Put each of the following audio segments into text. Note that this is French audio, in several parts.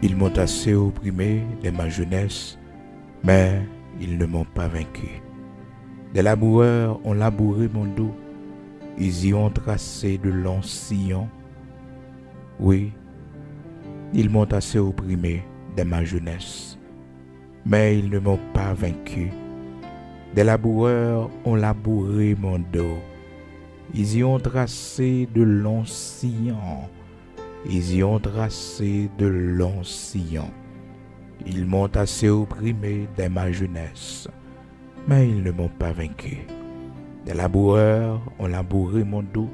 Ils m'ont assez opprimé dès ma jeunesse, mais ils ne m'ont pas vaincu. Des laboureurs ont labouré mon dos, ils y ont tracé de longs sillons. Oui, ils m'ont assez opprimé dès ma jeunesse, mais ils ne m'ont pas vaincu. Des laboureurs ont labouré mon dos, ils y ont tracé de longs sillons. Ils y ont tracé de longs sillons. Ils m'ont assez opprimé dès ma jeunesse, mais ils ne m'ont pas vaincu. Des laboureurs ont labouré mon dos,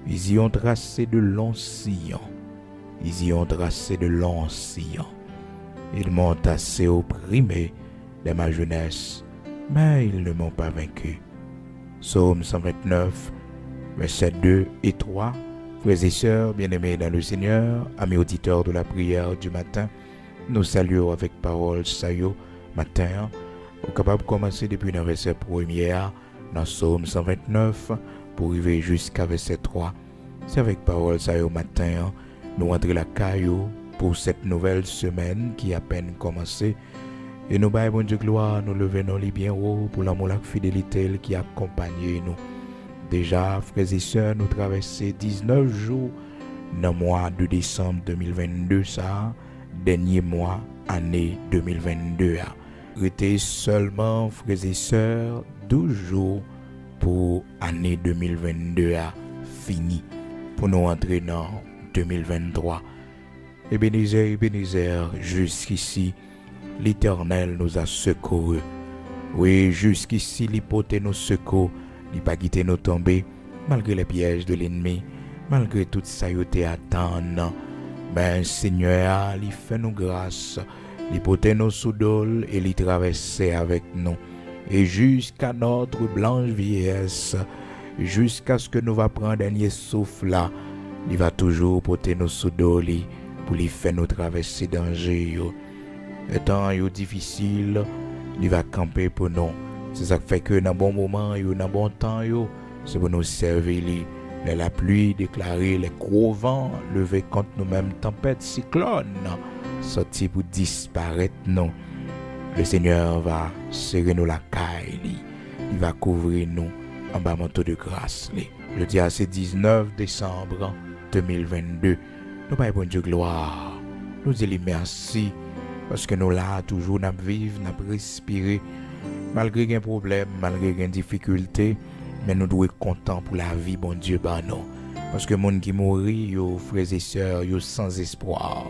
ils y ont tracé de longs sillons. Ils y ont tracé de longs sillons. Ils m'ont assez opprimé dès ma jeunesse, mais ils ne m'ont pas vaincu. Psaume 129, versets 2 et 3. Frères et sœurs, bien-aimés dans le Seigneur, amis auditeurs de la prière du matin, nous saluons avec parole saillot matin, capable de commencer depuis le verset 1er dans Psaume 129 pour arriver jusqu'à verset 3. C'est avec parole saillot matin, nous rentrons la caillou pour cette nouvelle semaine qui a à peine commencé. Et nous, bon Dieu gloire, nous levons les bien haut pour l'amour et la fidélité qui accompagne nous. Déjà, frères et sœurs, nous traversons 19 jours dans le mois de décembre 2022, ça, dernier mois, année 2022. Restez seulement, frères et sœurs, 12 jours pour année 2022 fini, pour nous entrer dans 2023. Ebenezer, jusqu'ici, l'Éternel nous a secourus. Oui, jusqu'ici, l'hypothèse nous secourt. Il n'a pas quitté nous tomber, malgré les pièges de l'ennemi, malgré tout ça, il était attendre. Ben, Seigneur, il fait nous grâce, il porte nos sous-dol et il traverse avec nous. Et jusqu'à notre blanche vieillesse, jusqu'à ce que nous va prendre un dernier souffle là, il va toujours porter nos sous-dol pour lui faire nous traverser danger. Les temps difficiles, il va camper pour nous. C'est ça qui fait que dans bon moment, dans bon temps, c'est pour nous servir. La pluie déclarée, les gros vents levés contre nous-mêmes, tempête, cyclone, sorti pour disparaître nous. Le Seigneur va serrer nous la caille, il va couvrir nous en bas manteau de grâce. Je dis à ce 19 décembre 2022, nous pas bon Dieu gloire, nous disons merci parce que nous là toujours nous vivons, nous respirons. Malgré les problèmes, malgré les difficultés, mais nous devons être contents pour la vie, bon Dieu, nous. Parce que les gens qui mourent, frères et sœurs, sont sans espoir.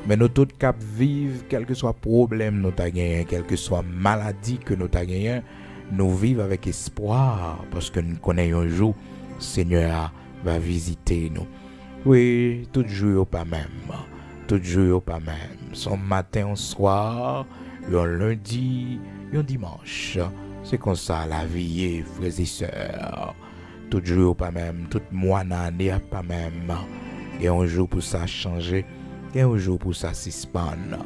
Mais nous tous cap vivre, quel que soit problème nous avons gagné, quelle que soit maladie que nous avons gagné, nous vivons avec espoir. Parce que nous connaissons un jour, le Seigneur va visiter nous. Oui, tout jour pas même. Tout jour pas même. Son matin au soir, un lundi, un dimanche. C'est comme ça la vie, frères et sœurs. Tout jour pas même, tout mois d'année pas même. Il y a un jour pour ça changer, il y a un jour pour ça suspendre.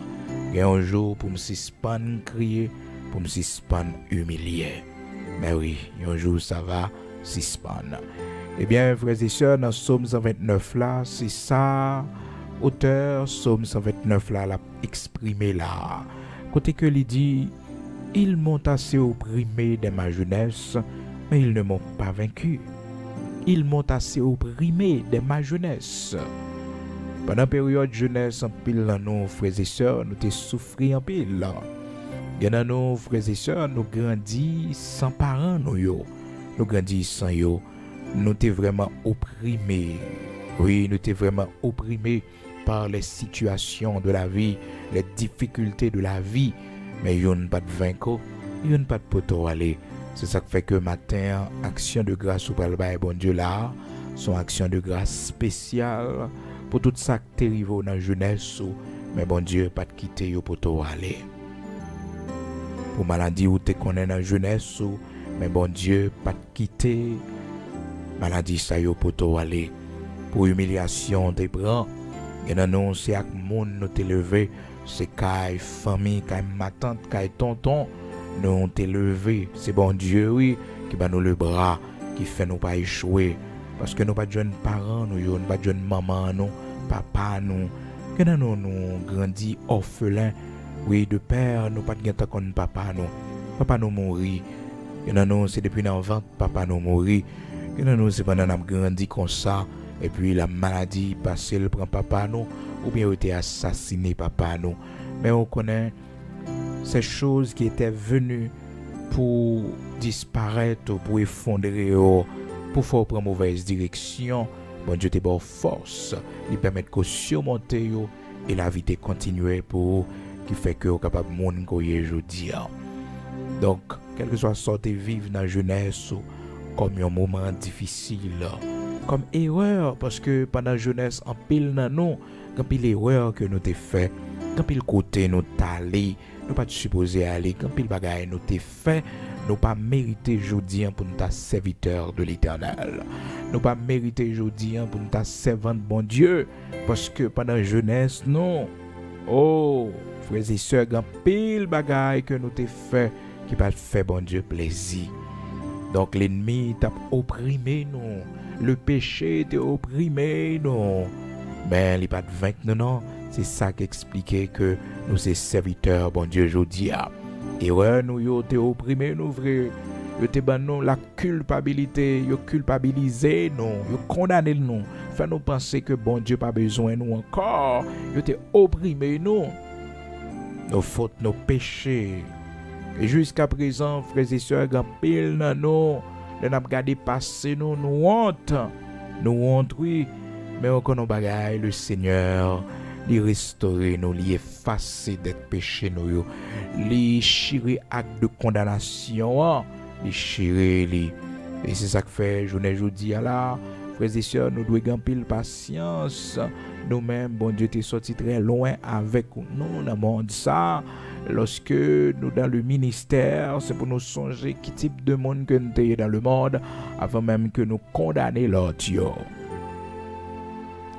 Il y a un jour pour me suspendre crier, pour me suspendre humilier. Mais oui, il y a un jour ça va suspendre. Eh bien, frères et sœurs, dans Psaume 129 là, c'est ça, auteur Psaume 129 là, l'a exprimé là. Côté que il dit, ils m'ont assez opprimé de ma jeunesse, mais ils ne m'ont pas vaincu. Ils m'ont assez opprimé de ma jeunesse. Pendant la période jeunesse, en pile dans nos frères et sœurs, nous t'es souffri en pile. Il y a nos frères et sœurs, nous grandis sans parents, nous grandis sans yo. Nous t'es vraiment opprimés. Oui, nous t'es vraiment opprimés par les situations de la vie, les difficultés de la vie. Mais il n'y a pas de vainqueur, il n'y a pas de poteau aller. C'est ça qui fait que matin, action de grâce au Père bon Dieu là, son action de grâce spéciale pour tout ça qui est arrivé dans la jeunesse. Mais bon Dieu, pas de quitter au poteau aller. Pour maladie où tu connais dans la jeunesse, mais bon Dieu, pas de quitter maladie ça au poteau aller. Pour humiliation des bras, il y a non, c'est à monde nous t'élever. C'est caille famille, caille ma tante, caille tonton, nous on t'est levé. C'est bon Dieu, oui, qui va nous le bras, qui fait nous pas échouer. Parce que nous pas de jeunes parents, nous pas de jeunes maman, nous, papa, nous, Que nous grandis orphelins, oui, de père, nous pas de temps qu'on papa nous. Papa nous mourit. Que nous, c'est depuis dans ventre, papa nous mourit. Que nous, c'est pendant nous grandi comme ça. Et puis la maladie passée, le prend papa nous. Ou bien, on été assassiné papa nous. Mais on connaît ces choses qui étaient venues pour disparaître, pour effondrer, pour faire prendre mauvaise direction. Bon Dieu te bonne force, lui permettre de surmonter et la vie de continuer pour qui fait que vous capable de monde aujourd'hui. Donc, quel que soit sorte vivre dans la jeunesse comme un moment difficile, comme erreur, parce que pendant la jeunesse, en pile dans nous, quand pile erreur que nous t'ai fait, quand pile côté nous t'allé, nous pas supposé aller, quand pile bagaille nous t'ai fait, nous pas mérité aujourd'hui pour nous ta serviteur de l'Éternel. Nous pas mérité aujourd'hui pour nous ta servante bon Dieu, parce que pendant la jeunesse, non. Oh, frères et sœurs, quand pile bagaille que nous t'ai fait, qui pas fait bon Dieu plaisir. Donc l'ennemi t'a opprimé nous, le péché t'a opprimé nous. Mais il pas de vaincre nous non, c'est ça qui expliquait que nous sommes serviteurs bon Dieu aujourd'hui. Et ouais, nous yo t'es opprimé nous vrai, yo t'es ban nous la culpabilité, yo culpabilisé nous, yo condamné nous, fait nous penser que bon Dieu pas besoin nous encore, yo t'es opprimé nous, nos fautes, nos péchés. Et jusqu'à présent, frères et sœurs, grand pile nan nous, nous avons regardé passer nous honte, oui, mais on connaît bagaille le Seigneur. Li restaurer nous, li effacer d'être péché nous, li chirer acte de condamnation, li chirer li. Et c'est ça que fait journée jeudi là, frères et sœurs, nous devons gagner pile patience. Nous-mêmes, bon Dieu t'est sorti très loin avec nous dans le monde ça. Lorsque nous dans le ministère, c'est pour nous songer qui type de monde que nous sommes dans le monde avant même que nous condamner l'autre.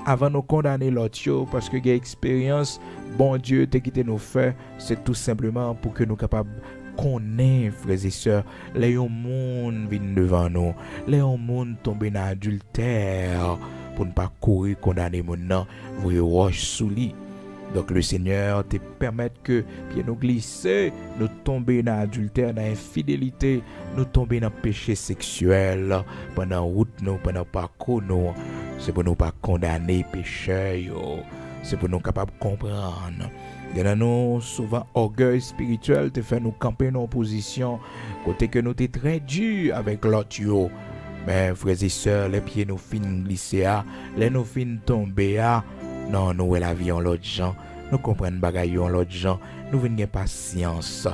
Avant de condamner l'autre, parce que il y a expérience, bon Dieu, te quitté nous fait, c'est tout simplement pour que nous capables connaître, frères et sœurs, les monde viennent devant nous, les monde tombent dans l'adultère, pour ne pas courir condamner mon nom, vous roche sous lit. Donc le Seigneur te permet que bien nous glisser, nous tomber dans l'adultère, dans l'infidélité, nous tomber dans le péché sexuel, pendant route nous, pendant parcours nous. C'est pour nous pas condamner pécheur, c'est pour nous capables de comprendre. Il y a nous souvent orgueil spirituel te fait nous camper dans position côté que nous t'es très dur avec l'autre. Mais frères et sœurs, les pieds nous fin glisser, les nous fin tomber. Non, nous la vie en l'autre gens, nous comprenons bagaille en l'autre gens, nous venons patience.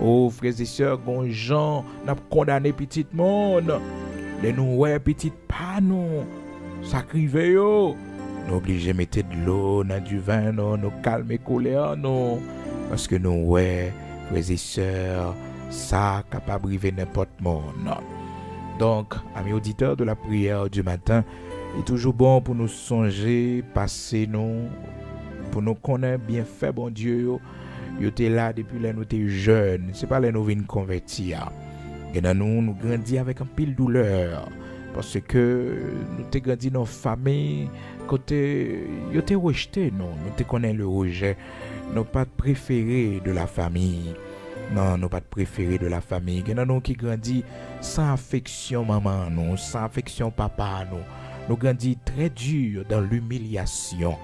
Oh frères et sœurs, gon gens n'a condamné petit monde. Les nous ouais petit pas nous. Sacrivé yo. Nous obligés mettre de l'eau dans du vin, non, nous calmer colère non. Parce que nous ouais, frères et sœurs, ça capable arriver n'importe monde. Donc, amis auditeurs de la prière du matin, il est toujours bon pour nous songer, passer nous, pour nous connaître bien fait, bon Dieu, yo était là depuis là nous étions jeunes, c'est pas là nous venons convertir. Et dans nous grandis avec un pile douleur, parce que nous t'es grandi dans famille, côté, yo t'es rejeté, non, nous te connaît le rejet, nous pas de préféré de la famille. Non, nous pas de préféré de la famille. Il y a nous qui grandit sans affection maman, nous, sans affection papa, nous. Nous grandis très dur dans l'humiliation.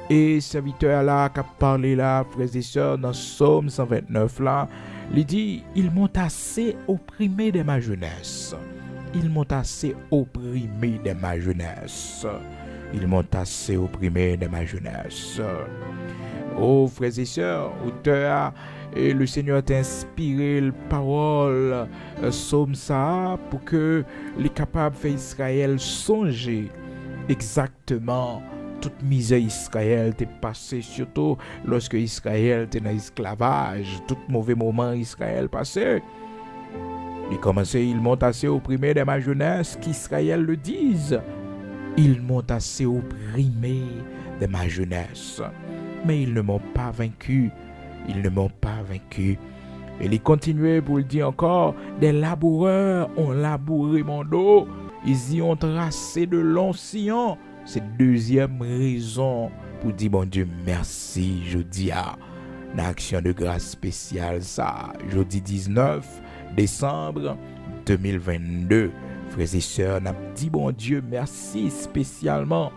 Et serviteur là, qui a parlé là, frères et sœurs, dans Psaume 129 là, il dit, ils m'ont assez opprimé de ma jeunesse. Ils m'ont assez opprimé de ma jeunesse. Ils m'ont assez opprimé de ma jeunesse. Oh, frères et sœurs, auteur, et le Seigneur t'a inspiré la parole, Psaume ça, pour que les capables de faire Israël songer exactement toute misère Israël t'est passé, surtout lorsque Israël était dans l'esclavage, tout mauvais moment Israël passé. Il commençait, ils m'ont assez opprimé de ma jeunesse, qu'Israël le dise. Ils m'ont assez opprimé de ma jeunesse, mais ils ne m'ont pas vaincu. Ils ne m'ont pas vaincu. Et il continuait pour le dire encore, des laboureurs ont labouré mon dos, ils y ont tracé de longs sillons. C'est deuxième raison pour dire bon Dieu merci jeudi à l'action de grâce spéciale ça jeudi 19 décembre 2022. Frères et sœurs, n'a dit bon Dieu merci spécialement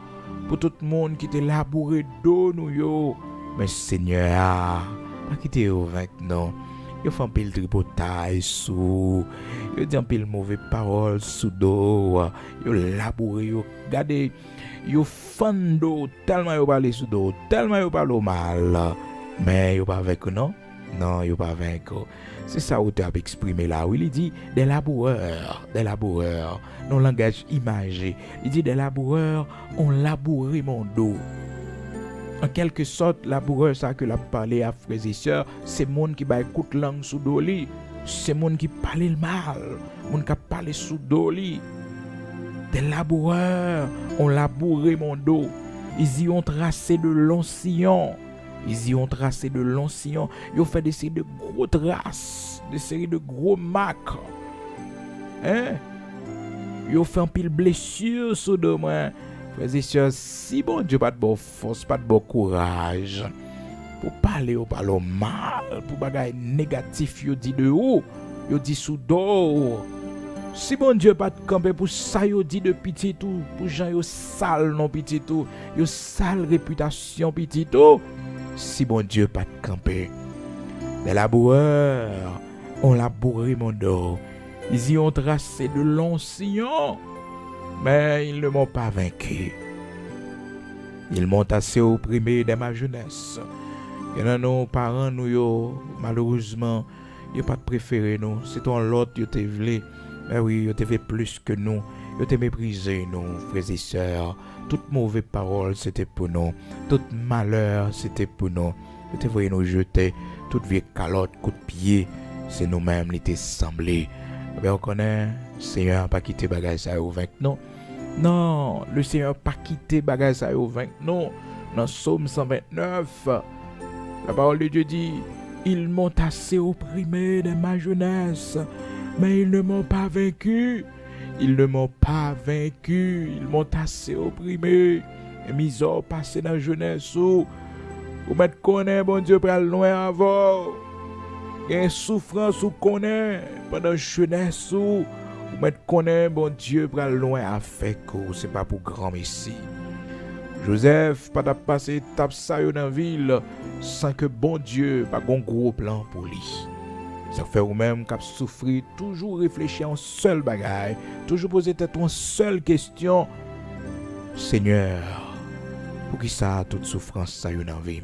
pour tout le monde qui était labouré d'eau nous yo. Mais Seigneur, pas quitter au vainc non. Yo fait un pile tripotage sous, yo dit un pile mauvaise parole sous dos, yo labouré, yo gardé, yo fando tellement yo parlé sous dos, tellement yo parlé mal. Mais yo pas avec non? Non, yo pas avec. C'est ça où tu as exprimé là où il dit des laboureurs, non langage imagé. Il dit des laboureurs ont labouré mon dos. En quelque sorte, laboureur ça que l'a parlé à frères et sœurs, c'est monde qui ba écoute langue sous doli, c'est monde qui parle le mal, monde qui parle sous doli. Des laboureurs ont labouré mon dos. Ils y ont tracé de longs sillons. Ils ont fait des séries de gros traces, des séries de gros marques. Hein? Ils ont fait un pile blessure sur de moi. Frères et sœurs, si bon Dieu pas de bonne force, pas de bon courage, pour parler ou parler mal, pour bagaille négatif, yo dit de haut, yo dit sous dos. Si bon Dieu pas de camper pour ça, yo dit de petit tout, pour gens yo sale non petit tout, yo sale réputation petit tout. Si bon Dieu pas de camper, les laboureurs ont labouré mon dos, ils y ont tracé de longs sillons. Mais ils ne m'ont pas vaincu. Ils m'ont assez opprimé de ma jeunesse. Et dans nos parents, nous, malheureusement, ils n'ont pas préféré nous. C'est ton l'autre, ils t'ont voulu. Mais oui, ils t'ont fait plus que nous. Ils t'ont méprisé, nous, frères et sœurs. Toute mauvaise parole, c'était pour nous. Tout malheur, c'était pour nous. Ils t'ont voulu nous jeter. Toute vieille calotte, coup de pied, c'est nous-mêmes qui t'ont semblé. On connaît, le Seigneur n'a pas quitté bagage ça au 20, non. Non, le Seigneur n'a pas quitté bagage ça au 20, non. Dans Psaume 129, la parole de Dieu dit, ils m'ont assez opprimé de ma jeunesse, mais ils ne m'ont pas vaincu. Ils ne m'ont pas vaincu, ils m'ont assez opprimé. Et mis au passé dans la jeunesse, ou mettre connaître, bon Dieu, pour loin avant. Il y a une souffrance ou connaît pendant la jeunesse ou mettre connaître bon Dieu pour loin à faire que c'est pas pour grand messie. Joseph pas passé étape ça dans la ville sans que bon Dieu pas un gros plan pour lui. Ça fait ou même qu'a souffrir toujours réfléchir en seul bagaille, toujours poser tête en seule question. Seigneur, pour qui ça toute souffrance ça dans la vie?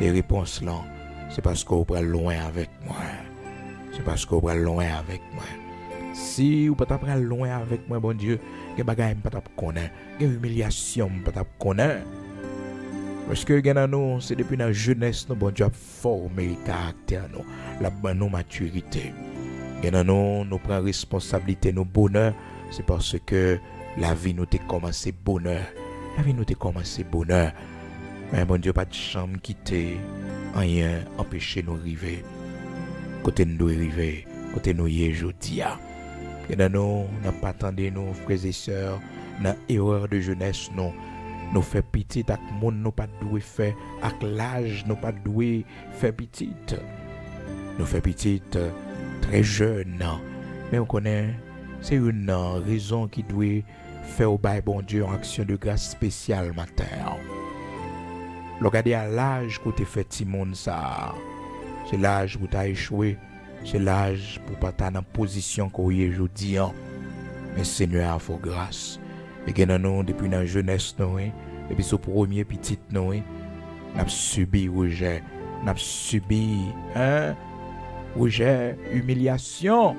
Et réponse là, c'est parce qu'on va loin avec moi. C'est parce qu'on va loin avec moi. Si vous ne pas loin avec moi, bon Dieu, que bagaille pas connaître, que humiliation pas connaître. Parce que nous, c'est depuis la jeunesse nous bon Dieu a formé le caractère nous, la bonne maturité. Nous prenons responsabilité nos bonheur, c'est parce que la vie nous a commencé bonheur. La vie nous a commencé bonheur. Mais bon Dieu pas de chambre quitter, rien empêcher nous arriver. Côté nous arriver, côté nous y aujourd'hui. Et nous n'a pas attendu nos frères et sœurs dans erreur de jeunesse nous fait petit avec monde nous pas doué faire avec l'âge nous pas doué faire petit. Nous fait petit très jeune. Mais on connaît c'est une raison qui doit faire au bail bon Dieu en action de grâce spéciale matin. Regardez à l'âge que tu fait petit monde ça. C'est l'âge où tu as échoué. C'est l'âge pour pas estar dans la position qu'on est aujourd'hui. Mais Seigneur a fait grâce. Et nous depuis la jeunesse depuis ce premier petit nous n'a subi rejet, n'a subi rejet, humiliation.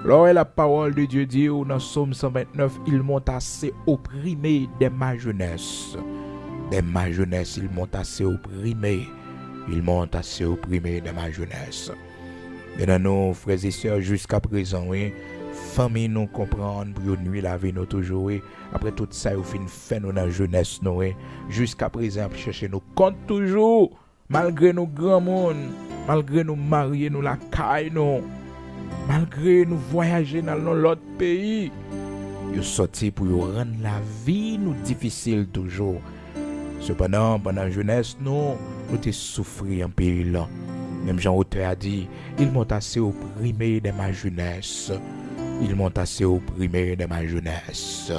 Lorsque la parole de Dieu dit dans Psaume 129, ils m'ont assez opprimé de ma jeunesse. De ma jeunesse, ils m'ont assez opprimé. Ils m'ont assez opprimé de ma jeunesse. Et dans nos frères et sœurs, jusqu'à présent, famille nous comprendre pour une nuit la vie nous toujours. Après tout ça, au fin fait nous dans la jeunesse, jusqu'à présent, chercher nous compte toujours. Malgré nos grands monde, malgré nous marier, nous la caille, malgré nous voyager dans l'autre pays. Yo sorti pour yo rendre la vie nous difficile toujours. Cependant, pendant la jeunesse, nous t'es souffri un peu là. Même Jean Auteur a dit, ils m'ont assez opprimé de ma jeunesse. Ils m'ont assez opprimé de ma jeunesse.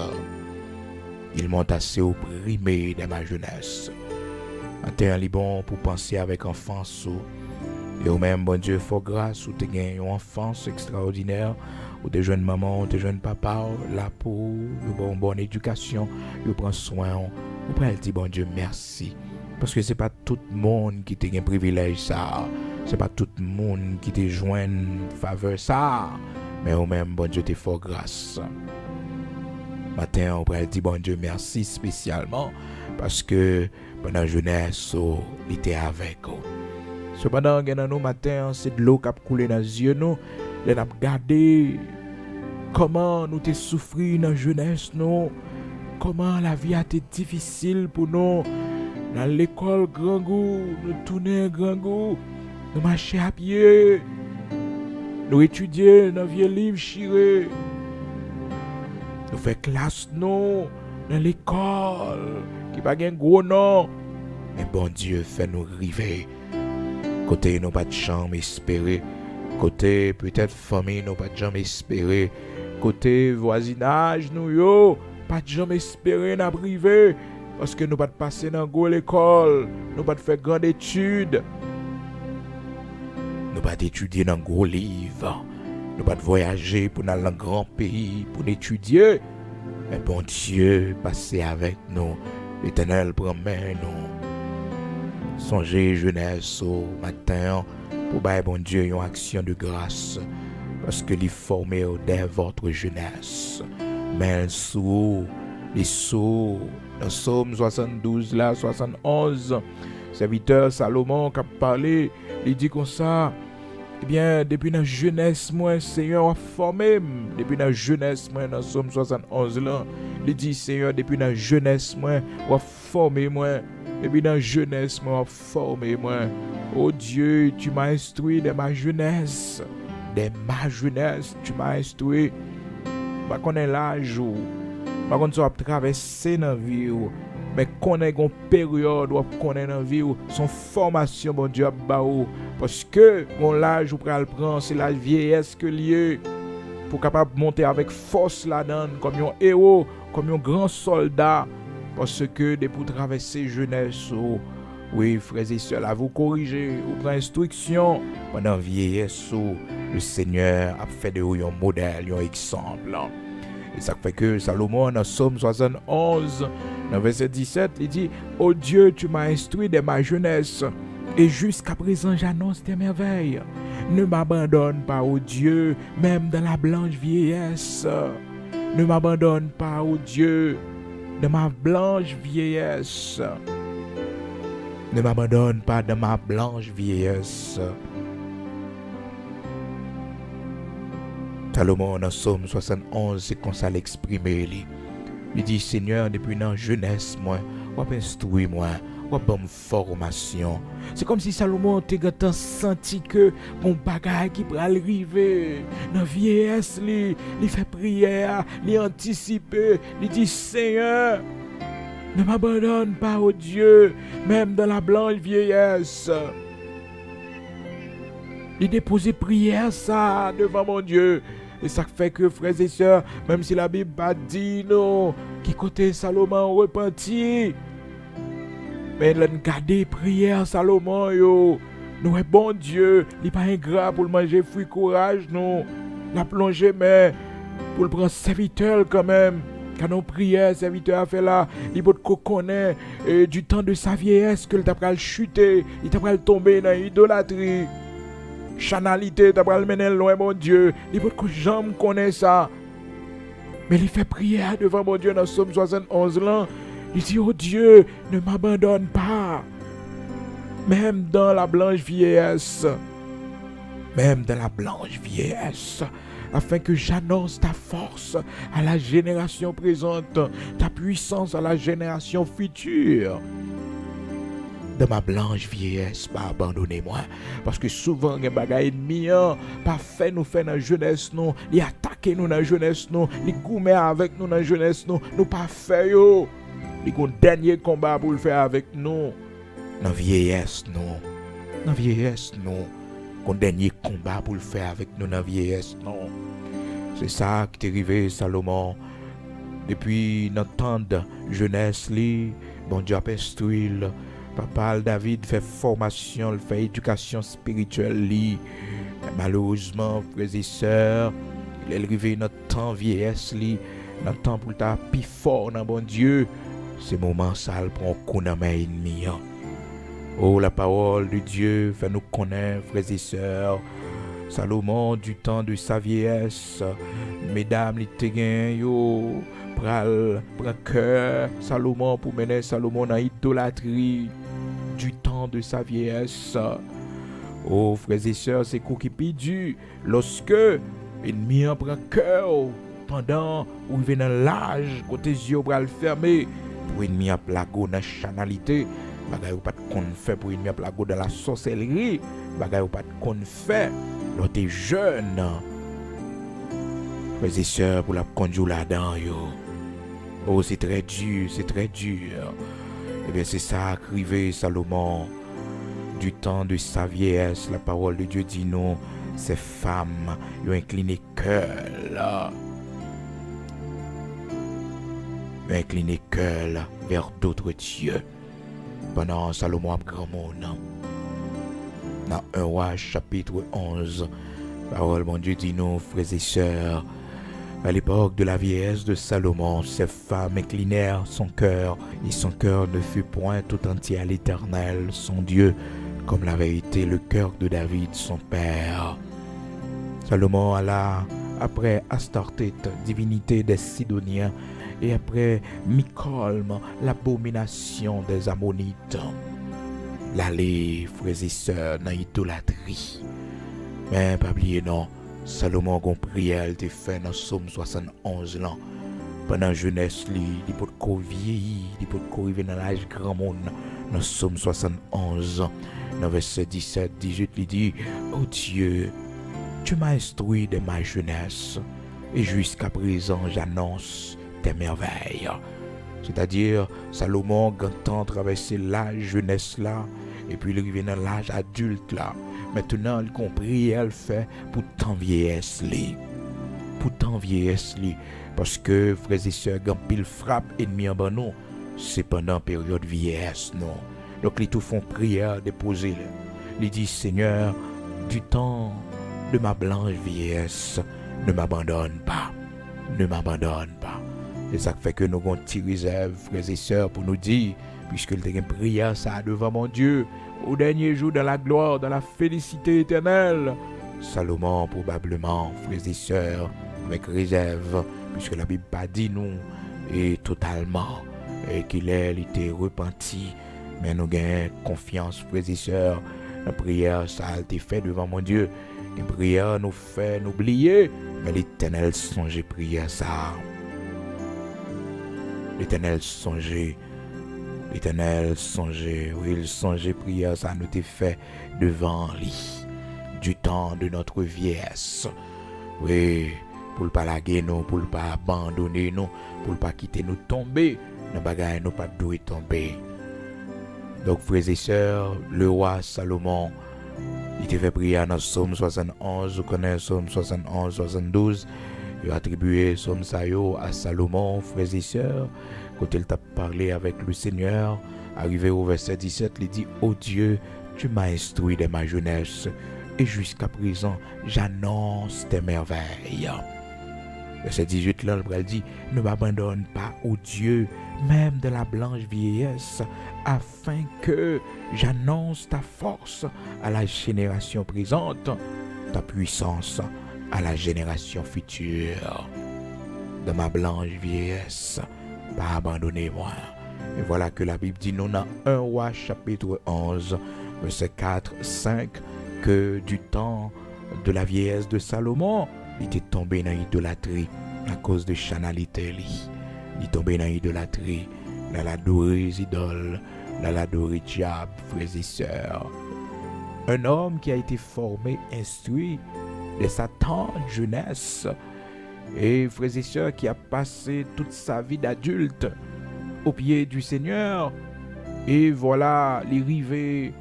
Ils m'ont assez opprimé de ma jeunesse. Matin, il est bon pour penser avec enfance. Et au même, bon Dieu, faut grâce, ou t'es gagné une enfance extraordinaire, ou des jeunes mamans, ou des jeunes papas, là pour une bonne éducation, ils prennent soin, ou prennent dit bon Dieu, merci. Parce que c'est pas tout le monde qui te un privilège ça. C'est pas tout le monde qui te joint une faveur ça. Mais au même, bon Dieu, t'es fort grâce. Matin, on pourrait dire bon Dieu, merci spécialement. Parce que pendant la jeunesse, il était avec nous. Cependant, dans nos matins, c'est de l'eau qui a coulé dans les yeux. Nous avons regardé comment nous avons souffert dans la jeunesse. Nous. Comment la vie a été difficile pour nous. Dans l'école, grand goût, nous tournons grand goût. Nous marchons à pied. Nous étudions dans vieux livres chirés. Nous faisons classe nous dans l'école qui n'a pas un gros nom. Mais bon Dieu fait nous river. Côté nous pas de chambre espérer. Côté peut-être famille nous pas de jambe espérer. Côté voisinage nous yo pas de jambe espérer n'a privé. Parce que nous pas de passer dans l'école. Nous pas de faire grande étude. Nous pas d'étudier dans gros livres. Nous pas de voyager pour aller dans un grand pays pour étudier. Mais bon Dieu, passez avec nous. L'Éternel promet nous. Songez jeunesse au matin pour bailler bon Dieu une action de grâce. Parce que les formés dès votre jeunesse. Mais sous les sous dans Psaume 72 là, 71, serviteur Salomon qui a parlé, il dit comme ça. Eh bien, depuis la jeunesse, moi, Seigneur a formé. Depuis la jeunesse, moi, dans Psaume 71 là, il dit, Seigneur, depuis la jeunesse, moi, a formé moi. Depuis la jeunesse, moi, a formé moi. Oh Dieu, tu m'as instruit de ma jeunesse. De ma jeunesse, tu m'as instruit. Pas qu'on est l'âge où, pas qu'on soit traversé dans la vie où, mais qu'on ait une période où qu'on est dans la vie où, son formation, bon Dieu, parce que mon l'âge où pral prendre, c'est la vieillesse que lié pour capable monter avec force là-dedans, comme un héros, comme un grand soldat, parce que pour traverser jeunesse, oui, frères et sœurs, à vous corriger, vous prendre instruction pendant vieillesse, le Seigneur a fait de vous un modèle, un exemple. Et ça fait que Salomon, dans Psaume 71, dans verset 17, il dit, oh Dieu, tu m'as instruit de ma jeunesse, et jusqu'à présent j'annonce tes merveilles. Ne m'abandonne pas, ô Dieu, même dans la blanche vieillesse. Ne m'abandonne pas, ô Dieu, dans ma blanche vieillesse. Ne m'abandonne pas dans ma blanche vieillesse. Salomon, dans Psaume 71, c'est comme ça l'exprimer. Il dit, Seigneur, depuis la jeunesse, moi, ou instruis moi, ou bonne formation. C'est comme si Salomon t'a senti que mon bagage qui pourrait arriver dans la vieillesse, il fait prière, il anticipe, il dit, Seigneur, ne m'abandonne pas, ô Dieu, même dans la blanche vieillesse. Il dépose prière ça devant mon Dieu. Et ça fait que, frères et sœurs, même si la Bible pas dit non, qui côté Salomon repenti, mais l'on garde prière Salomon yo. Nous est bon Dieu, il n'est pas ingrat pour le manger fruit courage non. La plongée mais pour le prendre serviteur quand même. Quand nos prières, serviteur a fait là, il faut qu'on connaît du temps de sa vieillesse que il t'a pris chuter, il t'a pris tomber dans l'idolâtrie. Chanalité, t'as pas le mener loin, mon Dieu. Il faut que j'aime connaisse ça. Mais il fait prière devant mon Dieu dans Psaume 71 là. Il dit, oh Dieu, ne m'abandonne pas. Même dans la blanche vieillesse. Même dans la blanche vieillesse. Afin que j'annonce ta force à la génération présente. Ta puissance à la génération future. de ma blanche vieillesse, pas abandonner moi. Parce que souvent, les bagages ennemis, pas fait nous faire dans la jeunesse, nous, les attaquer nous dans la jeunesse, nous, les goumer avec nous dans la jeunesse, nous pas fait yo. Les dernier combat pour le faire avec nous, dans la vieillesse, nous. Dans la vieillesse, nous. Qu'on dernier combat pour le faire avec nous dans la vieillesse, non. C'est ça qui est arrivé, Salomon. Depuis notre temps de jeunesse, bon Dieu a instruit, papa David fait formation, fait éducation spirituelle. Malheureusement, frères et sœurs, il est arrivé notre temps vieillesse, notre temps pour ta plus fort dans bon Dieu. C'est moment ça, il prend coup dans mes ennemis. Oh, la parole de Dieu fait nous connaître, frères et sœurs. Salomon, du temps de sa vieillesse, mesdames, les téguins, yo, pral cœur, Salomon pour mener Salomon dans l'idolâtrie du temps de sa vieillesse. Oh, frères et sœurs, c'est quoi qui pide lorsque ennemi en prend cœur pendant où il vient dans l'âge, côté yeux pral fermé, pour ennemi en plago dans la chanalité. Bagay ou pas de qu'on fait pour ennemi plago dans la sorcellerie, bagay ou pas de qu'on fait lorsque t'es jeune. Frères et sœurs, pour la conduire là-dedans, yo. Oh, c'est très dur, c'est très dur. Eh bien, c'est ça, écrivait Salomon. Du temps de sa vieillesse, la parole de Dieu dit non, ces femmes ont incliné cœur là. Ont incliné cœur là, vers d'autres dieux. Pendant Salomon a grand monde. Dans 1 Roi chapitre 11, parole mon Dieu dit nous, frères et sœurs, à l'époque de la vieillesse de Salomon, ces femmes inclinèrent son cœur, et son cœur ne fut point tout entier à l'Éternel, son Dieu, comme l'avait été le cœur de David, son père. Salomon alla après Astarté, divinité des Sidoniens, et après Micolm, l'abomination des Ammonites. L'aller, frères et sœurs, dans l'idolâtrie. Mais pas oublier non, Salomon a prière, elle était fait dans Psaume 71 là. Pendant jeunesse, il peut vieillir, il peut arriver dans l'âge grand monde. Dans Psaume 71, dans verset 17-18, il dit, oh Dieu, tu m'as instruit de ma jeunesse, et jusqu'à présent j'annonce tes merveilles. C'est-à-dire, Salomon, quand traversé l'âge jeunesse là, et puis il revient dans l'âge adulte là. Maintenant, il comprit, elle fait pour tant vieillesse li. Pour tant vieillesse li. Parce que, frères et sœurs, quand il frappe ennemi en bas nous, c'est pendant période vieillesse, non. Donc, ils tout font prière, déposer. Ils disent, Seigneur, du temps de ma blanche vieillesse, ne m'abandonne pas. Ne m'abandonne pas. C'est ça qui fait que nous avons une petite réserve, frères et sœurs, pour nous dire, puisque le terrain prière ça devant mon Dieu, au dernier jour dans la gloire, dans la félicité éternelle. Salomon, probablement, frères et sœurs, avec réserve, puisque la Bible pas dit nous, et totalement, et qu'il était repenti, mais nous avons confiance, frères et sœurs, la prière, ça a été fait devant mon Dieu. La prière nous fait nous oublier, mais l'Éternel songe prière ça. L'Éternel songeait, oui, il songeait prière, ça nous était fait devant lui, du temps de notre vieillesse. Oui, pour ne pas laguer nous, pour ne pas abandonner nous, pour ne pas quitter nous tomber, nos bagailles nous pas doué tomber. Donc, frères et sœurs, le roi Salomon, il te fait prière dans Psaume 71, vous connaissez Psaume 71, 72, il a attribué Psaume Sayo à Salomon, frères et sœurs, quand il t'a parlé avec le Seigneur, arrivé au verset 17, il dit, oh Dieu, tu m'as instruit de ma jeunesse, et jusqu'à présent, j'annonce tes merveilles. Verset 18, là, il dit, ne m'abandonne pas, ô Dieu, même de la blanche vieillesse, afin que j'annonce ta force à la génération présente, ta puissance à la génération future. De ma blanche vieillesse, pas abandonnez-moi. Et voilà que la Bible dit nous dans 1 Roi chapitre 11, verset 4, 5, que du temps de la vieillesse de Salomon, il était tombé dans l'idolâtrie à cause de chanalité. Il est tombé dans l'idolâtrie, dans la doureuse idole, dans l'adorer diable, frères et sœurs. Un homme qui a été formé, instruit de sa tendre jeunesse, et frères et sœurs, qui a passé toute sa vie d'adulte au pied du Seigneur, et voilà, il est arrivé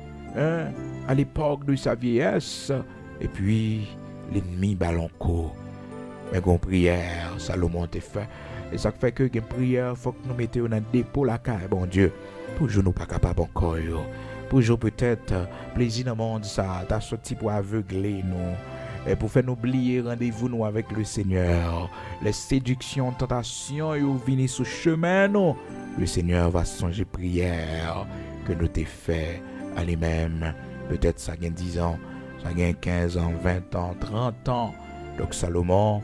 à l'époque de sa vieillesse, et puis l'ennemi balonco. Mais une prière, Salomon t'a fait. Et ça fait que une prière, il faut que nous mettions dans le dépôt la caille, bon Dieu. Pour jour nous pas capable encore. Pour jour peut-être, plaisir dans le monde, ça, t'as sorti pour aveugler nous. Et pour faire nous oublier rendez-vous nous avec le Seigneur. Les séductions, tentations, ils viennent sur le chemin, nous. Le Seigneur va songer prière que nous t'ai fait à lui-même. Peut-être ça gagne 10 ans, ça gagne 15 ans, 20 ans, 30 ans. Donc Salomon,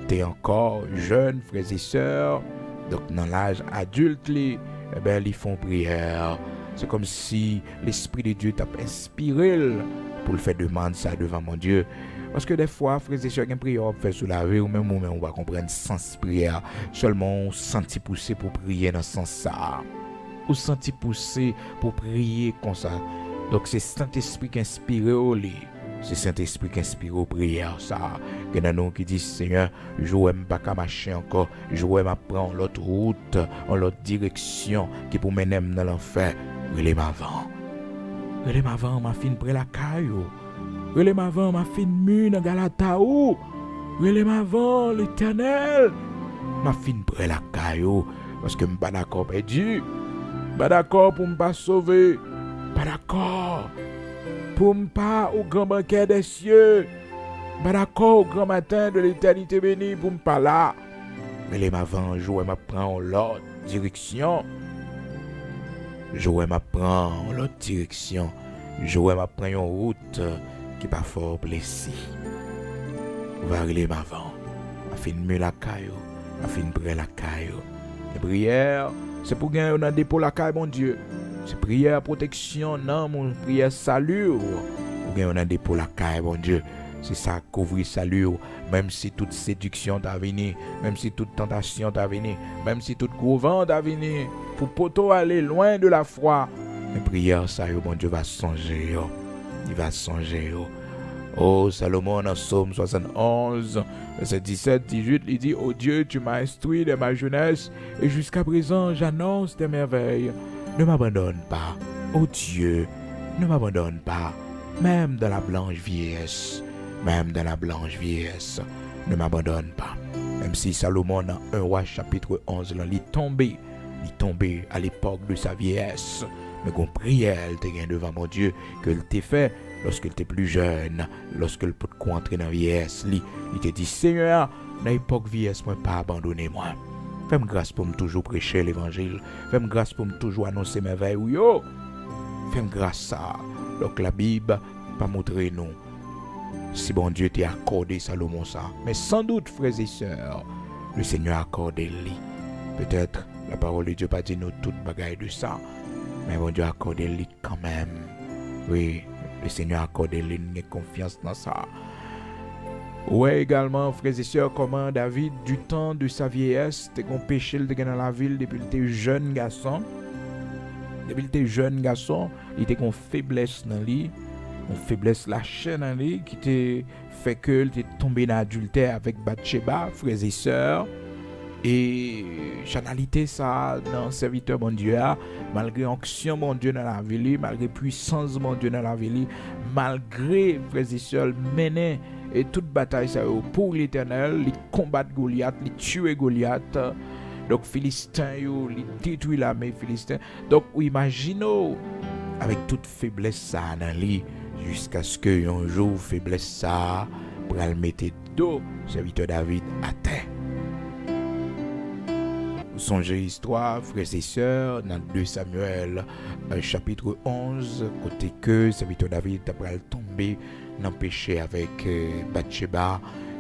t'es encore jeune, frères et sœurs. Donc dans l'âge adulte, ils font prière. C'est comme si l'Esprit de Dieu t'a inspiré pour le faire demander ça devant mon Dieu. Parce que des fois, frères et sœurs, une prière on fait sous la vie, ou même on va comprendre le sens prière. Seulement, on senti pousser pour prier dans ce sens ça. On senti pousser pour prier comme ça. Donc c'est Saint-Esprit qui inspire au lit. C'est Saint-Esprit qui inspire aux prières, ça. Il y a nous qui disent, Seigneur, je ne vais pas marcher encore, je vais prendre l'autre route, l'autre direction qui pour mener dans l'enfer. Relève avant. Relève avant, ma fille près la caillou. Relève avant, ma fille mue dans Galataou. Relève avant, l'Éternel. Ma fille près la caillou. Parce que je ne suis pas d'accord, perdu. Pas d'accord pour ne pas sauver. Pas d'accord. Pour ne pas au grand banquet des cieux. Pas d'accord au grand matin de l'éternité bénie pour ne pas là. Mais les m'avant, je vais m'apprendre l'autre direction. Je vais m'apprendre l'autre direction. Je vais m'apprendre une route qui n'est pas fort blessée. On va aller m'avant. Ma fin mieux la caillou. Ma fin près la caillou. Les prières, c'est pour gagner un dépôt la caille, mon Dieu. C'est prière protection, non, mon prière salut. Ou bien on a des pour la caille, mon Dieu. C'est ça, couvrir salut. Même si toute séduction t'a venu, même si toute tentation t'a venu, même si tout gros vent t'a venu, pour poto aller loin de la foi. Mais prière, ça, mon Dieu va songer. Il va songer. Oh, Salomon, dans Psaume 71, verset 17, 18, il dit, oh Dieu, tu m'as instruit de ma jeunesse, et jusqu'à présent, j'annonce tes merveilles. Ne m'abandonne pas, oh Dieu, ne m'abandonne pas, même dans la blanche vieillesse, même dans la blanche vieillesse, ne m'abandonne pas. Même si Salomon, dans 1 roi chapitre 11, il est tombé à l'époque de sa vieillesse, mais qu'on prière, elle te gagne devant mon Dieu, qu'elle t'ait fait lorsqu'elle était plus jeune, lorsqu'elle peut entrer dans la vieillesse, il te dit, Seigneur, dans l'époque vieillesse, moi pas abandonner moi. Fais-moi grâce pour me toujours prêcher l'évangile. Fais-moi grâce pour me toujours annoncer mes veilles. Yo! Fais-moi grâce ça. Donc la Bible pas montrer nous. Si bon Dieu t'a accordé Salomon ça. Mais sans doute, frères et sœurs, le Seigneur a accordé lui. Peut-être la parole de Dieu pas dit nous toute bagaille de ça. Mais bon Dieu a accordé lui quand même. Oui, le Seigneur a accordé lui une confiance dans ça. Ouais, également, frères et sœurs, comment David, du temps de sa vieillesse, t'es qu'on péché dans la ville depuis qu'il était jeune garçon. Depuis qu'il était jeune garçon, il était qu'on faiblesse dans lui, une faiblesse lâchée dans lui, qui t'est fait que il était tombé dans l'adultère avec Bathsheba, frères et sœurs. Et chanalité ça dans le serviteur mon Dieu, malgré onction mon Dieu dans la ville, malgré puissance mon Dieu dans la ville, malgré frères et sœurs mener et toute bataille ça pour l'Éternel, les combattre Goliath, les tuer Goliath. Donc Philistins les détruire l'armée Philistin. Donc imaginons avec toute faiblesse ça dans lui jusqu'à ce que un jour faiblesse ça pour le mettre dos serviteur David à terre. Songez histoire, frères et sœurs, dans 2 Samuel, chapitre 11, côté que serviteur David après tomber dans le péché avec Bathsheba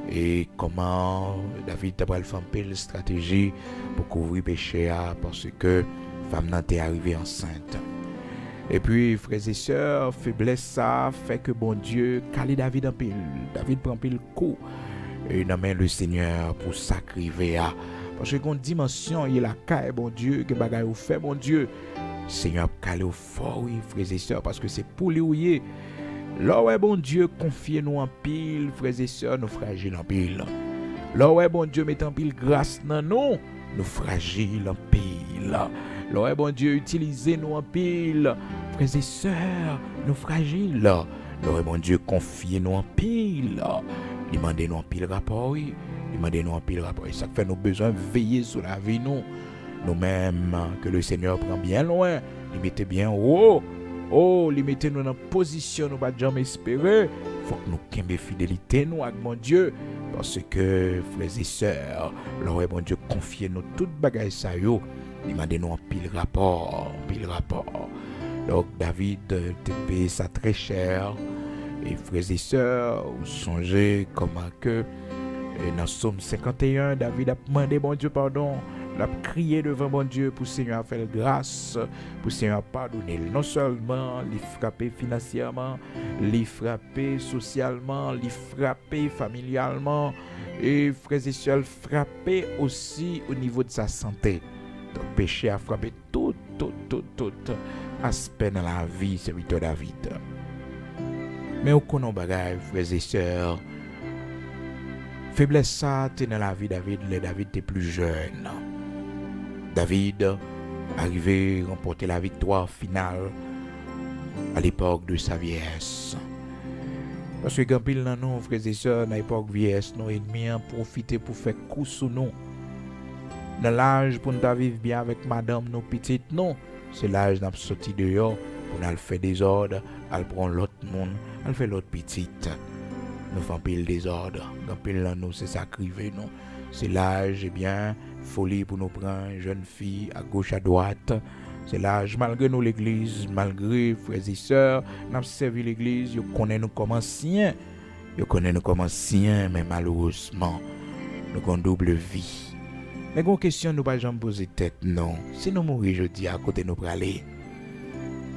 et comment David après fait une stratégie pour couvrir le péché parce que femme n'a été arrivée enceinte. Et puis, frères et sœurs, faiblesse ça fait que bon Dieu calé David en pile. David prend pile coup et nomme le Seigneur pour sacrifier. Parce que qu'on dimension, il y a la caille, bon Dieu, que bagaille ou fait, bon Dieu. Seigneur, calé au fort, oui, frères et sœurs, parce que c'est pour lui, oui. Là, ouais, bon Dieu, confiez-nous en pile, frères et sœurs, nous fragiles en pile. Là, ouais, bon Dieu, mettez en pile grâce dans nous fragiles en pile. Là, ouais, bon Dieu, utilisez-nous en pile, frères et sœurs, nous fragiles. Là, ouais, bon Dieu, confiez-nous en pile. Demandez-nous en pile rapport, oui. Demandez-nous en pile rapport. Et ça fait nos besoins veiller sur la vie, nous-mêmes, que le Seigneur prend bien loin, les mettez bien haut. Oh, les mettez nous dans position, nous pas jamais espérer. Faut que nous kembe fidélité, nous, avec mon Dieu. Parce que, frères et sœurs, là, bon Dieu, confiez-nous toute bagaille ça, yo. Demandez-nous en pile rapport, Donc, David, te paye ça très cher. Et frères et sœurs, vous songez comment que, dans Psaume 51, David a demandé, bon Dieu, pardon. Il a crié devant mon Dieu pour Seigneur faire grâce, pour Seigneur pardonner. Non seulement les frapper financièrement, les frapper socialement, les frapper familialement, et frères et sœurs, frapper aussi au niveau de sa santé. Donc péché a frappé tout aspect dans la vie, serviteur David. Mais au konon bagay, frères et sœurs, faiblesse ça, t'es dans la vie David, David t'es plus jeune. David arrivé à remporter la victoire finale à l'époque de sa vieillesse. Parce que quand pile dans nous, frères et sœurs, dans l'époque vieillesse, nos ennemis ont profité pour faire coup sur nous. Dans l'âge pour nous vivre bien avec madame, nos petites, non. C'est l'âge d'en sortir dehors pour nous faire des ordres, à prendre l'autre monde, à faire l'autre petite. Nous faisons pile des ordres. Quand pile dans nous, c'est ça crivé, non. C'est l'âge, eh bien, folie pour nous prendre, jeune fille, à gauche, à droite. C'est l'âge, malgré nous l'église, malgré frères et sœurs, nous avons servi l'église, nous connaissons comme anciens. Nous connaissons comme anciens, mais malheureusement, nous avons double vie. Mais une question, nous ne pouvons jamais poser tête, non. Si nous mourons aujourd'hui, à côté nous pour aller.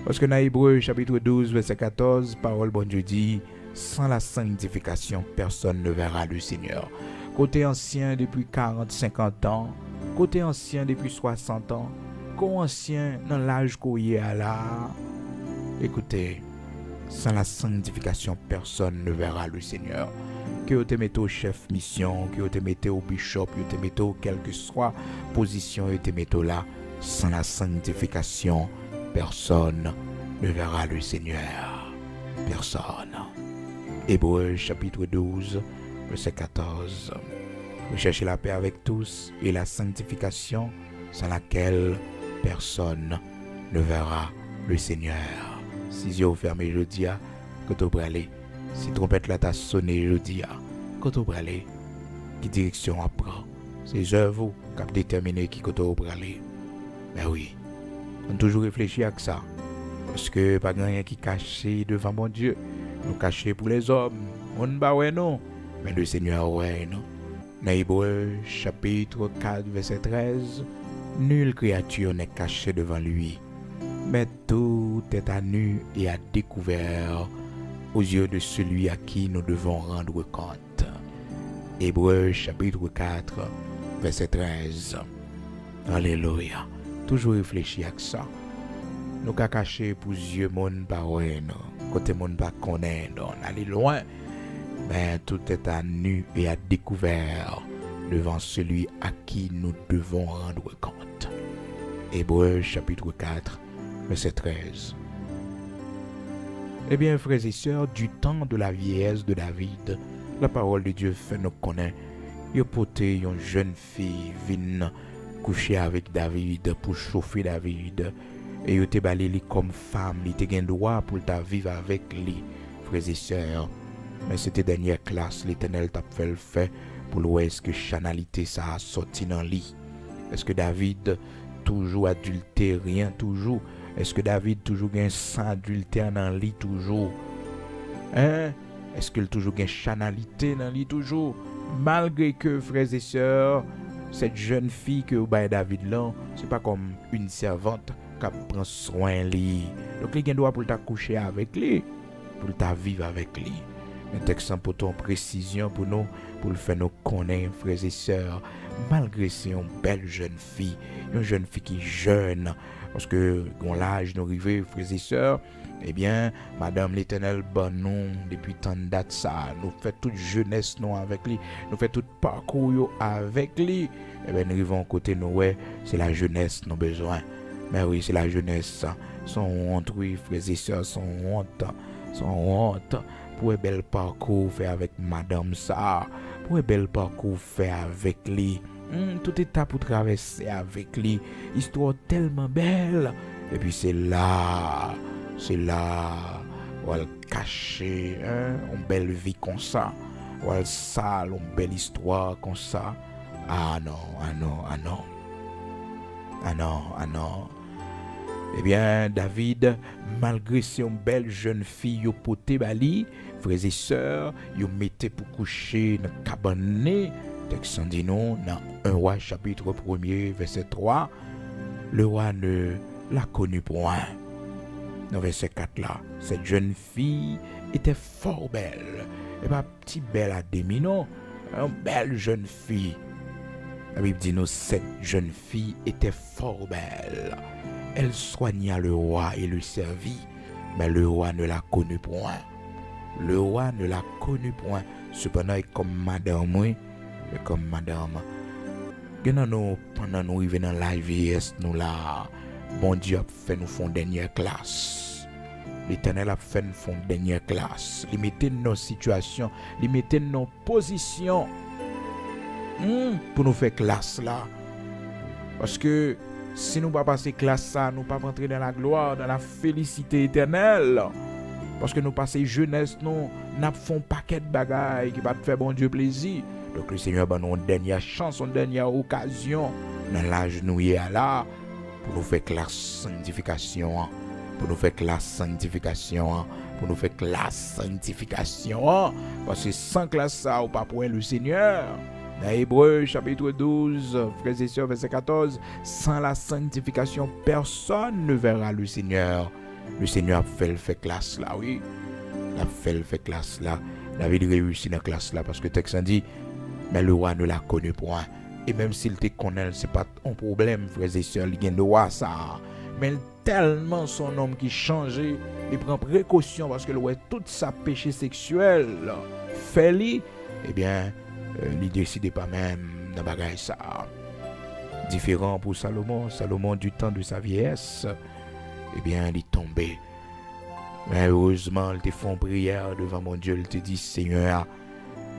Parce que dans Hébreux, chapitre 12, verset 14, parole bon Dieu dit, sans la sanctification, personne ne verra le Seigneur. Côté ancien depuis 40, 50 ans, côté ancien depuis 60 ans, côté ancien dans l'âge qu'on y est là. Écoutez, sans la sanctification, personne ne verra le Seigneur. Que vous te mettez au chef mission, que vous te mettez au bishop, que vous te mettez au quelle que soit position, vous te mettez là, sans la sanctification, personne ne verra le Seigneur. Personne. Hébreux chapitre 12. Verset 14. Recherchez la paix avec tous et la sanctification sans laquelle personne ne verra le Seigneur. Si yeux fermés jeudi, que tu peux aller. Si trompette là t'a sonné jeudi, que tu peux aller. Qui direction à prendre? C'est vous qui avez déterminé qui que tu peux aller. Mais oui, on toujours réfléchir à ça. Parce que pas rien qui caché devant mon Dieu. Nous cacher pour les hommes. On ne va pas non. Mais le Seigneur, ouais, non. Dans Hébreux, chapitre 4, verset 13, nulle créature n'est cachée devant lui, mais tout est à nu et à découvert aux yeux de celui à qui nous devons rendre compte. Hébreux, chapitre 4, verset 13. Alléluia. Toujours réfléchir à ça. Nous qu'à cacher pour yeux mon pas ouais, non. Côté mon pas connaît, non. Aller loin. Mais tout est à nu et à découvert devant celui à qui nous devons rendre compte. Hébreux chapitre 4, verset 13. Eh bien, frères et sœurs, du temps de la vieillesse de David, la parole de Dieu fait nous connaître. Il a porté une jeune fille vine coucher avec David pour chauffer David. Et il a balayé comme femme, il a droit pour vivre avec lui, frères et sœurs. Mais c'était dernière classe, l'Éternel t'a fait le fait pour voir est-ce que chanalité ça a sorti dans lit. Est-ce que David toujours adultérien toujours? Est-ce que David toujours un sang adultère dans lit toujours? Hein? Est-ce qu'il toujours une chanalité dans lit toujours? Malgré que, frères et sœurs, cette jeune fille que David là, c'est pas comme une servante qui prend soin de lui. Donc il doit pour ta coucher avec lui, pour ta vivre avec lui. Un texte pour ton précision pour nous, pour le faire nous connaître, frères et sœurs, malgré c'est une belle jeune fille qui est jeune, parce que quand l'âge nous arrive, frères et sœurs, eh bien, Madame l'Éternel, bon nous, depuis tant de date ça, nous fait toute jeunesse nous avec lui, nous fait tout parcours yo avec lui, eh bien, nous arrivons côté nous, ouais, c'est la jeunesse nos besoins. Mais oui, c'est la jeunesse, son honte, oui, frères et sœurs, son honte, pour un bel parcours fait avec Madame ça, pour un bel parcours fait avec lui, tout étape pour traverser avec lui, histoire tellement belle, et puis c'est là, où elle cacher, une belle vie comme ça, où elle sale, une belle histoire comme ça. Ah non. Eh bien, David, malgré c'est une belle jeune fille, yo poté bali, frères et sœurs, yo mettait pour coucher dans cabane, texte dit non, dans 1 roi chapitre 1er, verset 3, le roi ne l'a connu point. Dans verset 4 là, cette jeune fille était fort belle. Et pas petit belle à demi, non, une belle jeune fille. La Bible dit nous, cette jeune fille était fort belle. Elle soigna le roi et le servit, mais le roi ne la connut point. Le roi ne la connut point. Cependant, comme madame, oui, comme madame. Pendant nous arrivons dans la vieillesse, nous là, bon Dieu a fait nous font dernière classe. L'Éternel a fait nous font dernière classe. Limiter nos situations, limiter nos positions. Pour nous faire classe là. Parce que si nous ne pas passer classe ça, nous ne pas rentrer dans la gloire, dans la félicité éternelle. Parce que nous passons jeunesse, nous faisons un paquet de bagailles qui va te faire bon Dieu plaisir. Donc le Seigneur a une dernière chance, une dernière occasion dans l'âge nous y est là pour nous faire classe sanctification. Pour nous faire classe sanctification. Pour nous faire classe sanctification. Parce que sans classe ça, ou pas point le Seigneur. Dans Hébreux chapitre 12, frères et sœurs, verset 14, sans la sanctification, personne ne verra le Seigneur. Le Seigneur a fait le classe là, oui. Il a fait le classe là. David réussit dans la classe là parce que le texte dit, mais le roi ne l'a connu point. Et même s'il te connaît, ce n'est pas un problème, frères et sœurs, il y a le roi ça. Mais tellement son homme qui changeait, il prend précaution parce que le roi, tout sa péché sexuel fait lui, eh bien, il décide pas même dans bagaille ça. Différent pour Salomon du temps de sa vieillesse, eh bien, il est tombé. Mais heureusement, il te fait une prière devant mon Dieu, il te dit, Seigneur,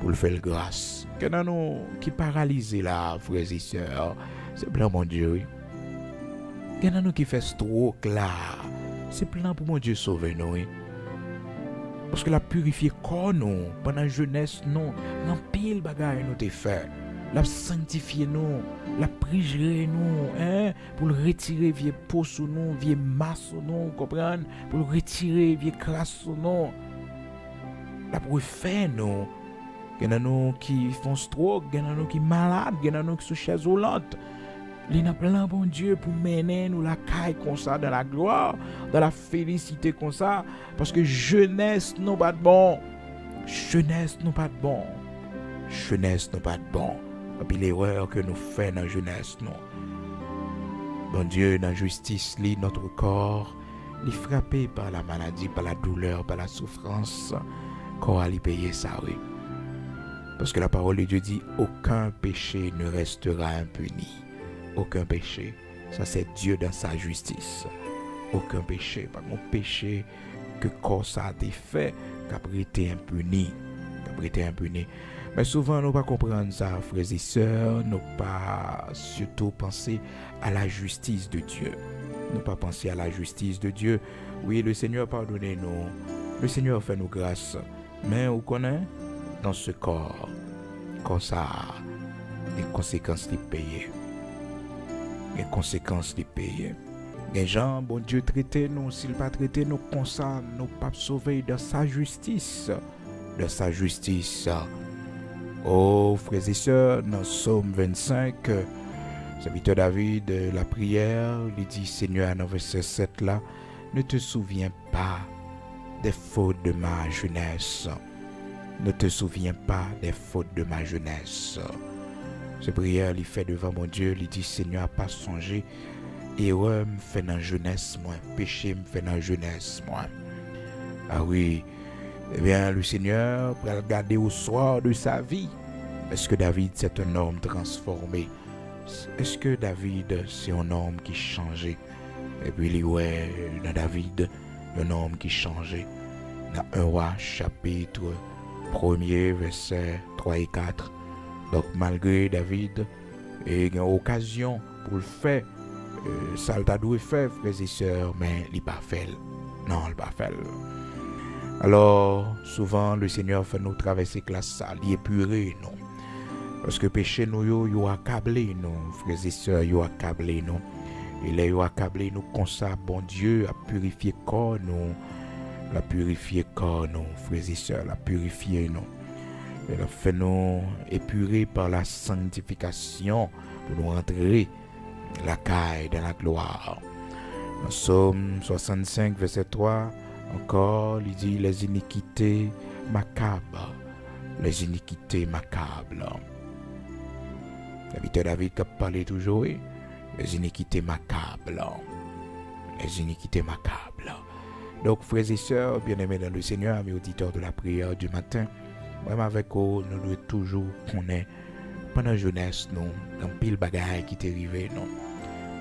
pour le faire grâce. Que dans nous qui paralysés là, frères et sœurs, c'est plein mon Dieu, oui. Que dans nous qui fait stroke là, c'est plein pour mon Dieu sauver nous, oui. Parce que la purifier corps nous, pendant la jeunesse nous, dans pile bagaille nous t'es fait. La sanctifier nous, la priger nous, pour le retirer vieux peau sous nous, vieux masse sous nous, comprendre, pour le retirer vieux crasse sous nous. La pour faire nous, il y a nous qui font stroke, il y a nous qui malades, il y a nous qui sont chaises roulantes. Il y a plein bon Dieu pour mener nous la caille comme ça, dans la gloire, dans la félicité comme ça, parce que jeunesse nous pas de bon. Jeunesse nous pas de bon. Jeunesse nous pas de bon. Et puis l'erreur que nous faisons dans la jeunesse, non. Bon Dieu, dans la justice, notre corps, il est frappé par la maladie, par la douleur, par la souffrance. Corps à lui payer ça, oui. Parce que la parole de Dieu dit, aucun péché ne restera impuni. Aucun péché. Ça, c'est Dieu dans sa justice. Aucun péché. Pas mon péché que corps ça a été fait, qui a été impuni. Mais souvent, nous ne pas comprendre ça, frères et sœurs. Nous pas surtout penser à la justice de Dieu. Nous pas penser à la justice de Dieu. Oui, le Seigneur pardonnez-nous. Le Seigneur fait nous grâce. Mais vous connaissez, dans ce corps, comme ça, les conséquences les payer. Les conséquences les payer. Les gens, bon Dieu, traitez nous, s'il pas traité nous comme ça, nous pas sauver dans sa justice. Dans sa justice. Oh, frères et sœurs, dans Psaume 25, serviteur David, la prière, il dit, Seigneur, dans verset 7 là, ne te souviens pas des fautes de ma jeunesse. Ne te souviens pas des fautes de ma jeunesse. Ce prière, il fait devant mon Dieu, il dit, Seigneur, pas songer, erreur me fait dans la jeunesse, moi, péché me fait dans la jeunesse, moi. Ah oui, eh bien, le Seigneur va regarder au soir de sa vie. Est-ce que David, c'est un homme transformé? Est-ce que David, c'est un homme qui changeait? Et puis, il ouais, dans David, un homme qui changeait. Dans 1 Roi, chapitre 1er, versets 3 et 4. Donc, malgré David, il a une occasion pour le faire. Ça le doit faire, frères et sœurs, mais il n'a pas fait. Non, il n'a pas fait. Alors, souvent, le Seigneur fait nous traverser classe ça, il épurer, non. Parce que péché nous, il a accablé nous, frères et sœurs, il a accablé nous. Il a accablé nous comme ça, bon Dieu, a purifié corps nous. La purifier corps nous, frères et sœurs, la purifier nous. Il a fait nous épurer par la sanctification pour nous rentrer la caille de la gloire. Dans Psaume 65, verset 3, encore, il dit les iniquités macabres. Les iniquités macabres. David qui a parlé toujours, les iniquités macabres. Les iniquités macabres. Donc, frères et sœurs, bien-aimés dans le Seigneur, amis auditeurs de la prière du matin, même avec eux, nous devons toujours connaître, pendant la jeunesse, nous, dans pile bagaille qui t'est arrivé, non.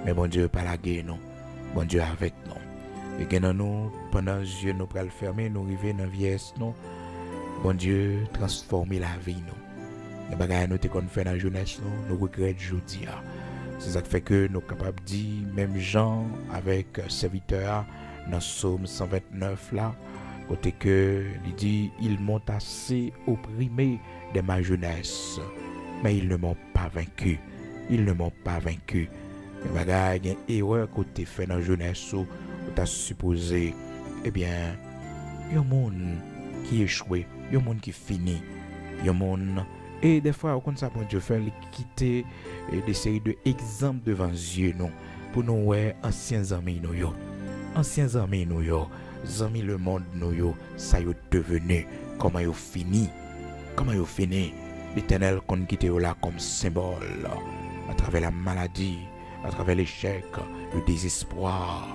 Mais bon Dieu, pas la guerre, non. Bon Dieu avec nous. Et que nous, pendant les yeux, nous pour le fermer, nous arriver dans la vieillesse, non. Bon Dieu, transformer la vie, non. Les bagailles nous qu'on fait dans la jeunesse, nous regrettons aujourd'hui. C'est ça qui fait que nous sommes capables de dire, même Jean avec serviteur, dans Psaume 129 là, côté que il dit, ils m'ont assez opprimé de ma jeunesse, mais ils ne m'ont pas vaincu. Ils ne m'ont pas vaincu. Les bagailles, il y a une erreur côté fait dans la jeunesse où tu as supposé, eh bien, il y a un monde qui échoué, il y a un monde qui finit, il y a un monde. Et des fois, comme ça, bon Dieu fait quitter des séries d'exemples devant les yeux, non, pour nous, ouais, anciens amis, nous, yo. Anciens amis, nous, yo. Amis, le monde, nous, yo. Ça, yo devenu. Comment yo fini? Comment yo fini? L'Éternel qu'on quitte là comme symbole, à travers la maladie, à travers l'échec, le désespoir,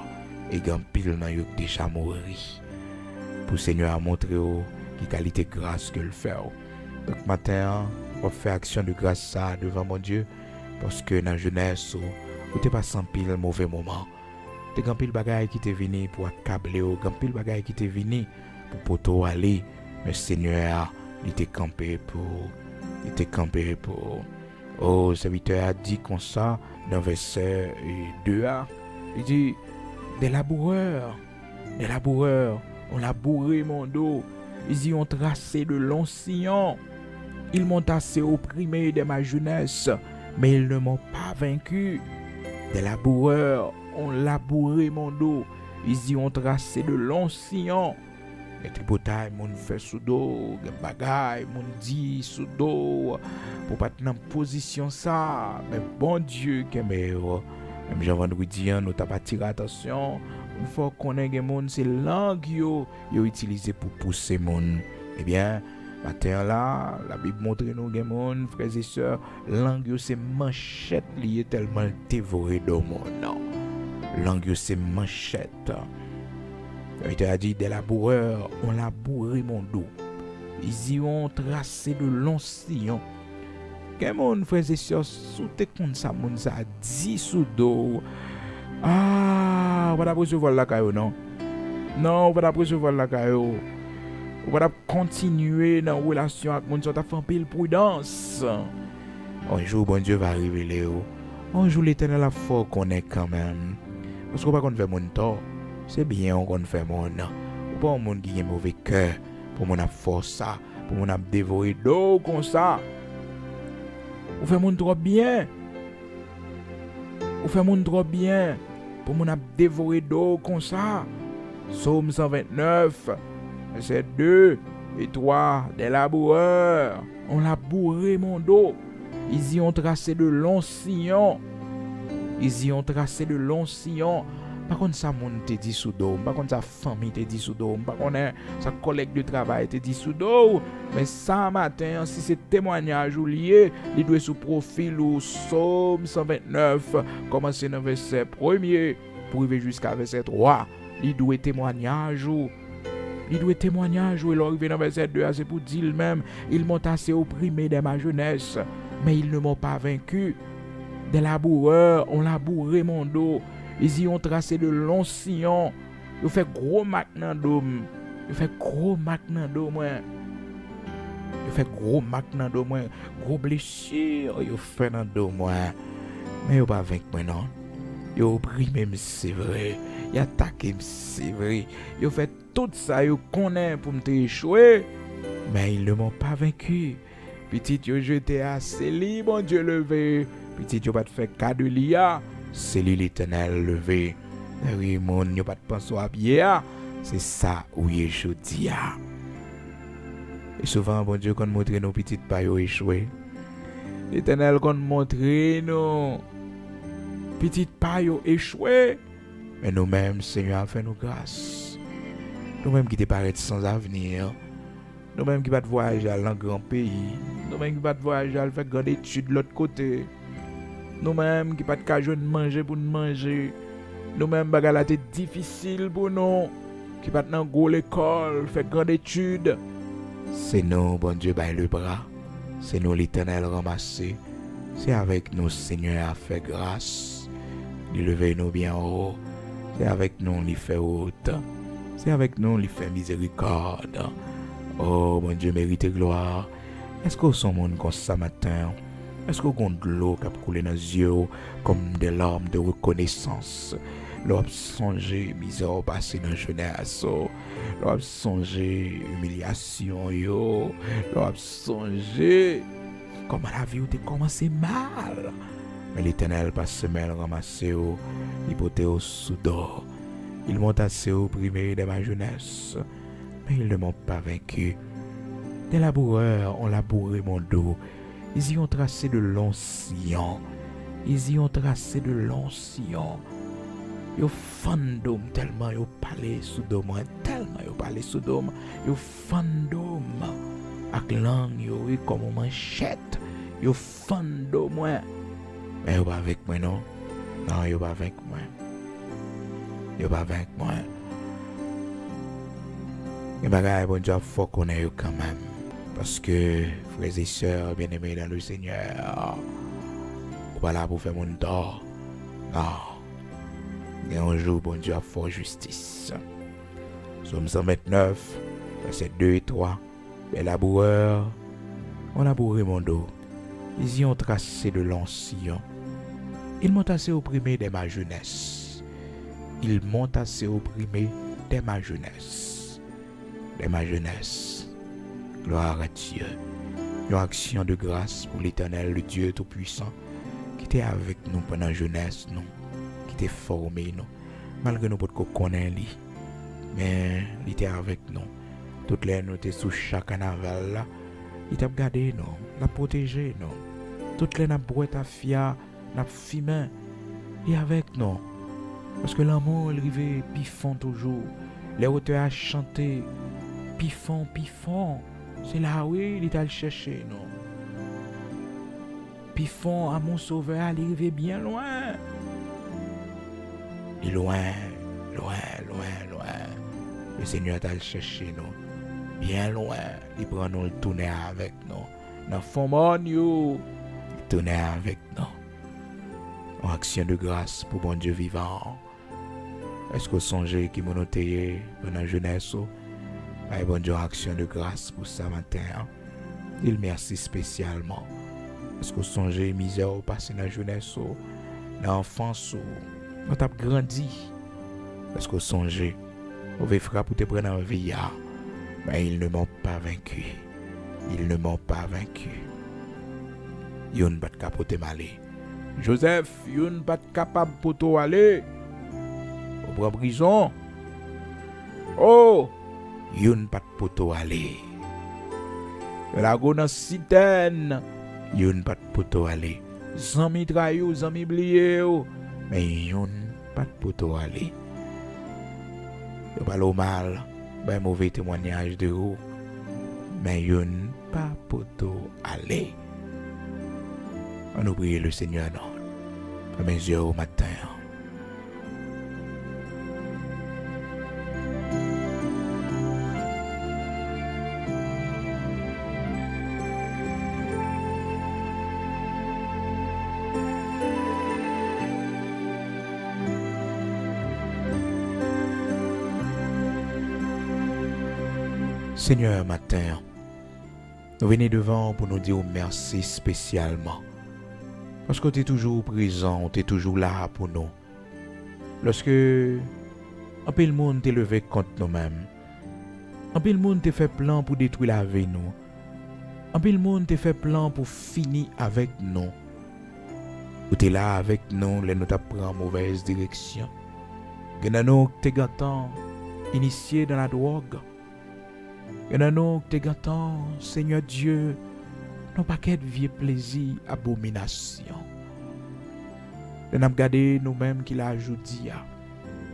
et grand pile, nous, yo déjà mort. Pour le Seigneur a montré qui qualité de grâce que le fait. Donc matin, on fait action de grâce ça devant mon Dieu, parce que dans la jeunesse, vous n'êtes pas sans pile mauvais moment. T'es grand pile bagaille qui t'est venu pour accabler, grand pile bagaille qui t'est venu pour poto aller, mais Seigneur, il était campé pour. Oh, le serviteur a dit comme ça dans verset 2a, il dit des laboureurs, ont labouré mon dos, ils y ont tracé de longs sillons. Ils m'ont assez opprimé de ma jeunesse, mais ils ne m'ont pas vaincu. Des laboureurs ont labouré mon dos. Ils y ont tracé de longs sillons. Les tripotailles m'ont fait sous dos, les bagailles m'ont dit sous dos, pour pas être en position ça. Mais bon Dieu, qui est meilleur. Même Jean Vendredi, nous t'as pas tiré attention. Une fois qu'on ait des gens, c'est langue yo utilisé pour pousser mon. Eh bien, matin là, la Bible montre nous des gens, frères et sœurs, langue c'est manchette liée tellement dévoré dans mon nom. Langue c'est manchette. Il a dit des laboureurs ont labouré mon dos. Ils y ont tracé de longs sillons. Quel monde, frères et sœurs, sous tes comptes ça, mon ça dit sous dos. Ah, on va recevoir la caillou, non? Non, on va recevoir la caillou. On va continuer dans la relation avec mon Dieu, on va faire un peu de prudence. Un jour, bon Dieu va révéler. Un jour, l'Éternel a fort qu'on est quand même. Parce qu'on va faire mon tort. C'est bien qu'on fait mon nom. Ou pas un monde qui a un mauvais cœur. Pour mon force ça. Pour mon dévorer d'eau comme ça. Ou fait mon trop bien. Ou fait mon trop bien. Pour mon dévorer d'eau comme ça. Psaume 129. Verset 2 et 3. Des laboureurs ont labouré mon dos. Ils y ont tracé de longs sillons. Ils y ont tracé de longs sillons. Par contre, ça monde te dit sous dos, par contre, sa famille te dit sous dos, par contre, sa collègue de travail te dit sous dos. Mais ça matin, si c'est témoignage ou lié, il doit sous profil ou Psaume 129, commencer dans verset 1er pour arriver jusqu'à verset 3. Il doit témoignage ou. Il doit témoignage où il arrive dans verset 2, c'est pour dire lui-même, ils m'ont assez opprimé de ma jeunesse, mais ils ne m'ont pas vaincu. Des laboureurs ont labouré mon dos, ils y ont tracé de longs sillons, ils ont fait gros mac dans dos, ils fait gros mac dans dos, ils fait gros mac dans dos, gros blessure, ils fait dans dos, mais ils pas vaincu moi non. Ils ont opprimé, c'est vrai, ils ont attaqué, c'est vrai, ils ont fait tout ça, ils connaissent pour me échouer, mais ils ne m'ont pas vaincu. Petit, yo jeté à c'est lui, mon Dieu levé. Petit, yo pas te fait cas de l'IA, c'est lui l'Éternel levé. Oui, mon, yo pas te penser à bien, c'est ça où il est jodi. Et souvent, bon Dieu, quand montre nos petites pas yo échoué. L'Éternel quand montre nos petites pas yo échoué. Mais nous-mêmes, Seigneur, a fait nos grâces. Nous-mêmes qui te paraît sans avenir. Nous-mêmes qui va voyager dans un grand pays. Nous-mêmes qui va voyager à faire grande étude de l'autre côté. Nous-mêmes qui pas de cajou de manger pour nous manger. Nous-mêmes qui la tête difficile pour nous. Qui pas dans gros l'école, faire grande étude. C'est nous, bon Dieu, baille le bras. C'est nous l'Éternel ramassé. C'est avec nous, Seigneur, à faire grâce. Il lever nous bien haut. C'est avec nous, il fait haute. C'est avec nous, il fait miséricorde. Oh, mon Dieu, mérite gloire. Est-ce que son monde comme ça matin? Est-ce que vous avez de l'eau qui a coulé dans les yeux comme des larmes de reconnaissance? L'on songer misère passé dans la jeunesse. L'on songer humiliation. L'on songer comment la vie a commencé mal. Mais l'Éternel passe semaine ramassé, il portait au sous-d'or. Ils m'ont assez opprimé de ma jeunesse, mais ils ne m'ont pas vaincu. Des laboureurs ont labouré mon dos. Ils y ont tracé de longs sillons. Ils y ont tracé de longs sillons. Yo fandom tellement yo parlé sous dôme, tellement yo parlé sous dôme. Yo fandom ak langue yo comme manchette. Yo fandom. Mais yo pas avec moi non. Non, yo pas avec moi. Yo pas avec moi. Et bagaille bon Dieu faut qu'on ait quand même. Parce que frères et sœurs bien-aimés dans le Seigneur, on va là pour faire mon tort. Non. Et un jour bon Dieu a fait justice. Psaume 129, versets 2 et 3. Les laboureurs ont labouré mon dos. Ils y ont tracé de longs sillons. Ils m'ont assez opprimé dès ma jeunesse. Ils m'ont assez opprimé dès ma jeunesse. Dès ma jeunesse. Gloire à Dieu. Une action de grâce pour l'Éternel, le Dieu Tout-Puissant, qui était avec nous pendant la jeunesse, nous, qui était formé, nous, malgré nous, pour qu'on connaisse lui. Mais il était avec nous. Toutes les nous étaient sous chaque carnaval là. Il t'a gardé nous, l'a protégé nous. Toutes les n'a boîte à fia, n'a fumé. Il est avec nous. Parce que l'amour, il arrivait pifon toujours. Les auteurs à chanter pifon, pifon. C'est là où il est allé chercher nous. Pifon à mon sauveur, il arrivait bien loin. Il est loin, loin, loin, loin. Le Seigneur est allé chercher nous. Bien loin. Il prend nous le tourner avec nous. Dans le fond mon il tourner avec nous. En action de grâce pour bon Dieu vivant. Est-ce que vous songez qui m'ont noté pendant la jeunesse? Et bon Dieu, action de grâce pour ça matin. Il merci spécialement. Est-ce que vous songez misère au passé dans la jeunesse, dans l'enfance, quand tu as grandi? Est-ce que vous songez au frère pour te prendre en vie? Mais ils ne m'ont pas vaincu. Ils ne m'ont pas vaincu. Ils ne pas capable de m'aller. Joseph, ils ne pas capable de te aller. Au bras prison. Oh! Yon pat poto aller. La go dans citerne. Yon pat poto aller. Zami trayou, zami blié. Mais yon pas de poteau aller. Yo parle au mal, ben mauvais témoignage de vous, mais yon pas poteau aller. On nous prie le Seigneur non, à mes yeux au matin. Seigneur, matin, nous venons devant pour nous dire merci spécialement. Parce que tu es toujours présent, tu es toujours là pour nous. Lorsque un peu le monde t'est levé contre nous-mêmes, un peu le monde t'a fait plan pour détruire la vie nous, un peu le monde t'a fait plan pour finir avec nous. Tu es là avec nous, les nous t'apprend en mauvaise direction. Que nous t'es gâtant, initié dans la drogue. Et nous te gâtons, Seigneur Dieu, nos paquets de vieux plaisirs, abomination. Nous avons gardé nous-mêmes qui l'a ajouté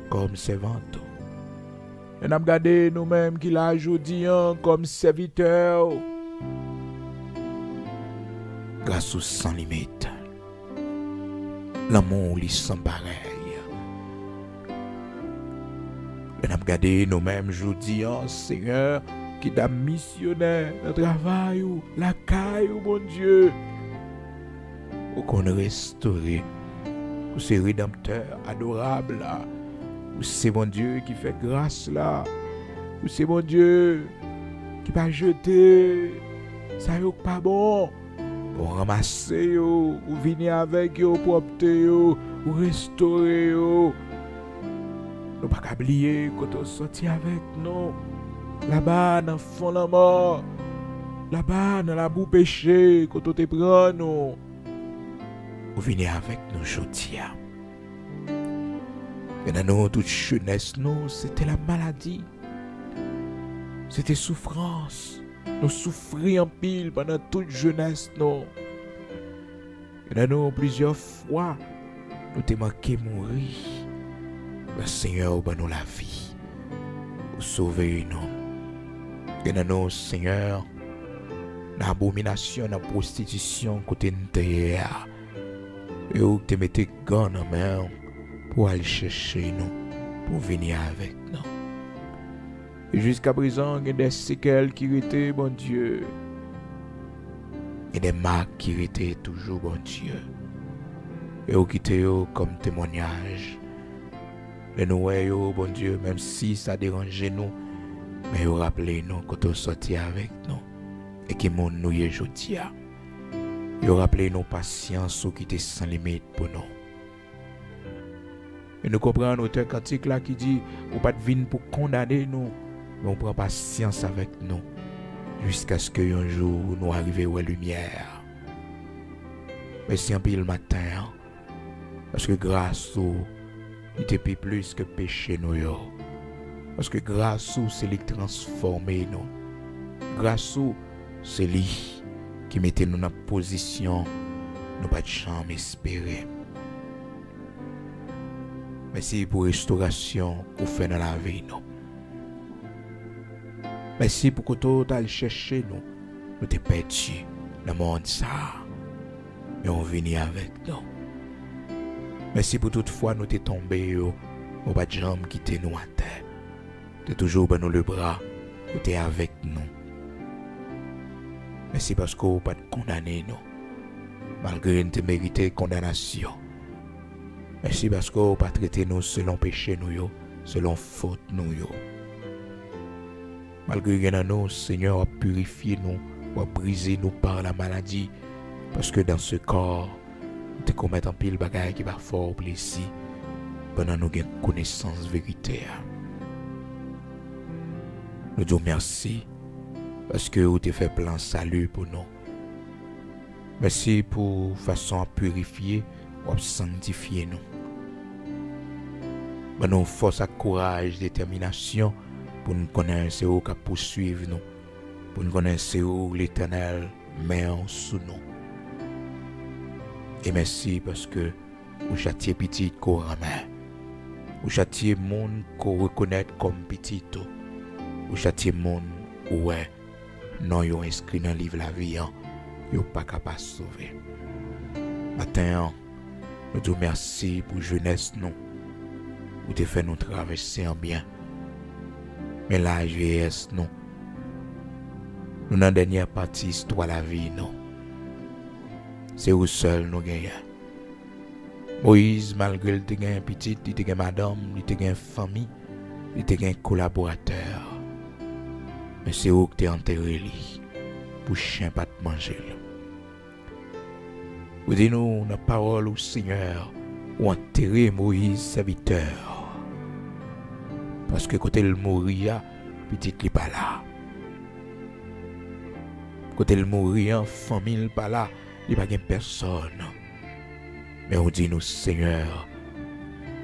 comme servante. Nous avons gardé nous-mêmes qui l'a ajouté comme serviteur. Grâce au sans limite, l'amour lui sans pareil. Nous avons gardé nous-mêmes aujourd'hui, Seigneur, qui t'a missionné le travail ou la caille, mon Dieu, pour qu'on restaure, pour ce rédempteur adorable là, pour c'est mon Dieu qui fait grâce là, pour c'est mon Dieu qui va jeter, ça n'est pas bon, pour ramasser yo, pour venir avec yo, pour opter yo, pour restaurer yo. Nous pas qu'à oublier quand on sortit avec nous. Là-bas, dans le fond de la mort. Là-bas, dans la boue péché, quand on te prend, nous. Vous venez avec nous aujourd'hui. Et dans nous, toute jeunesse, nous, c'était la maladie. C'était souffrance. Nous souffrions en pile pendant toute jeunesse, nous. Et dans nous, plusieurs fois, nous t'es manqué mourir. Le Seigneur va nous la vie. Pour sauver nous. Et dans nous, Seigneur, l'abomination, la prostitution, côté de et où te mettez gants en main pour aller chercher nous, pour venir avec nous. Et jusqu'à présent, il y a des séquelles qui étaient, bon Dieu. Il y a des marques qui étaient toujours, bon Dieu. Et où quitter comme témoignage. Et nous voyons, bon Dieu, même si ça dérangeait nous, mais vous rappelez nous quand on sortit avec nous et qui m'ont nous aujourd'hui. Vous rappelez nos patience qui était sans limite pour nous. Et nous comprenons l'auteur cantique là qui dit ou pas de vin pour condamner nous, mais on prend patience avec nous jusqu'à ce qu'un jour nous arrivions à la lumière. Merci un peu le matin parce que grâce au il te paie plus que péché nous yo. Parce que grâce à c'est lui transformer nous. Grâce à c'est lui qui mettait nous dans position nous pas de jamais espérer. Merci pour restauration pour faire dans la vie nous. Merci pour que tout allé chercher nous. Nous t'es perdu dans le monde ça. Et on vient avec nous. Merci pour toute fois nous t'es tombé, nous pas de jambes quitter nous à terre. Tu es toujours dans nous le bras, tu es avec nous. Merci parce que vous pas de condamner nous, malgré nous mérité condamnation. Merci parce que vous pas traité nous selon péché nous, selon faute nous. Malgré que nous, Seigneur a purifié nous, a brisé nous par la maladie, parce que dans ce corps, te commettre un pile bagaille qui va fort plaisir pendant nous gain connaissance vérité. Nous disons merci parce que vous te fait plan salut pour nous. Merci pour façon à purifier ou à sanctifier nous. Ben nous force à courage, détermination pour nous connaître c'est où qui poursuivre nous, pour nous connaître c'est où l'Éternel met en sous nous. Et merci parce que vous châtiez petit courant, Ou châtier monde qu'on reconnaît comme petit. Ou châtier monde ouais non yo inscrit dans le livre la vie yo pas capable de sauver. Matin nous te merci pour jeunesse nous. Ou te fait nous traverser en bien. Mais la vieillesse nous. Nous dans la dernière partie histoire la vie non. C'est où seul nous gagnons. Moïse, malgré le te un petit, il te madame, il te une famille, il te un collaborateur. Mais c'est où que tu es enterré pour chien pas te manger. Vous dites nous la parole au Seigneur ou enterrer Moïse serviteur. Parce que quand il mourit, petit il pas là. Quand il mourit, famille pas là, il pas personne. Mais on dit nous, Seigneur,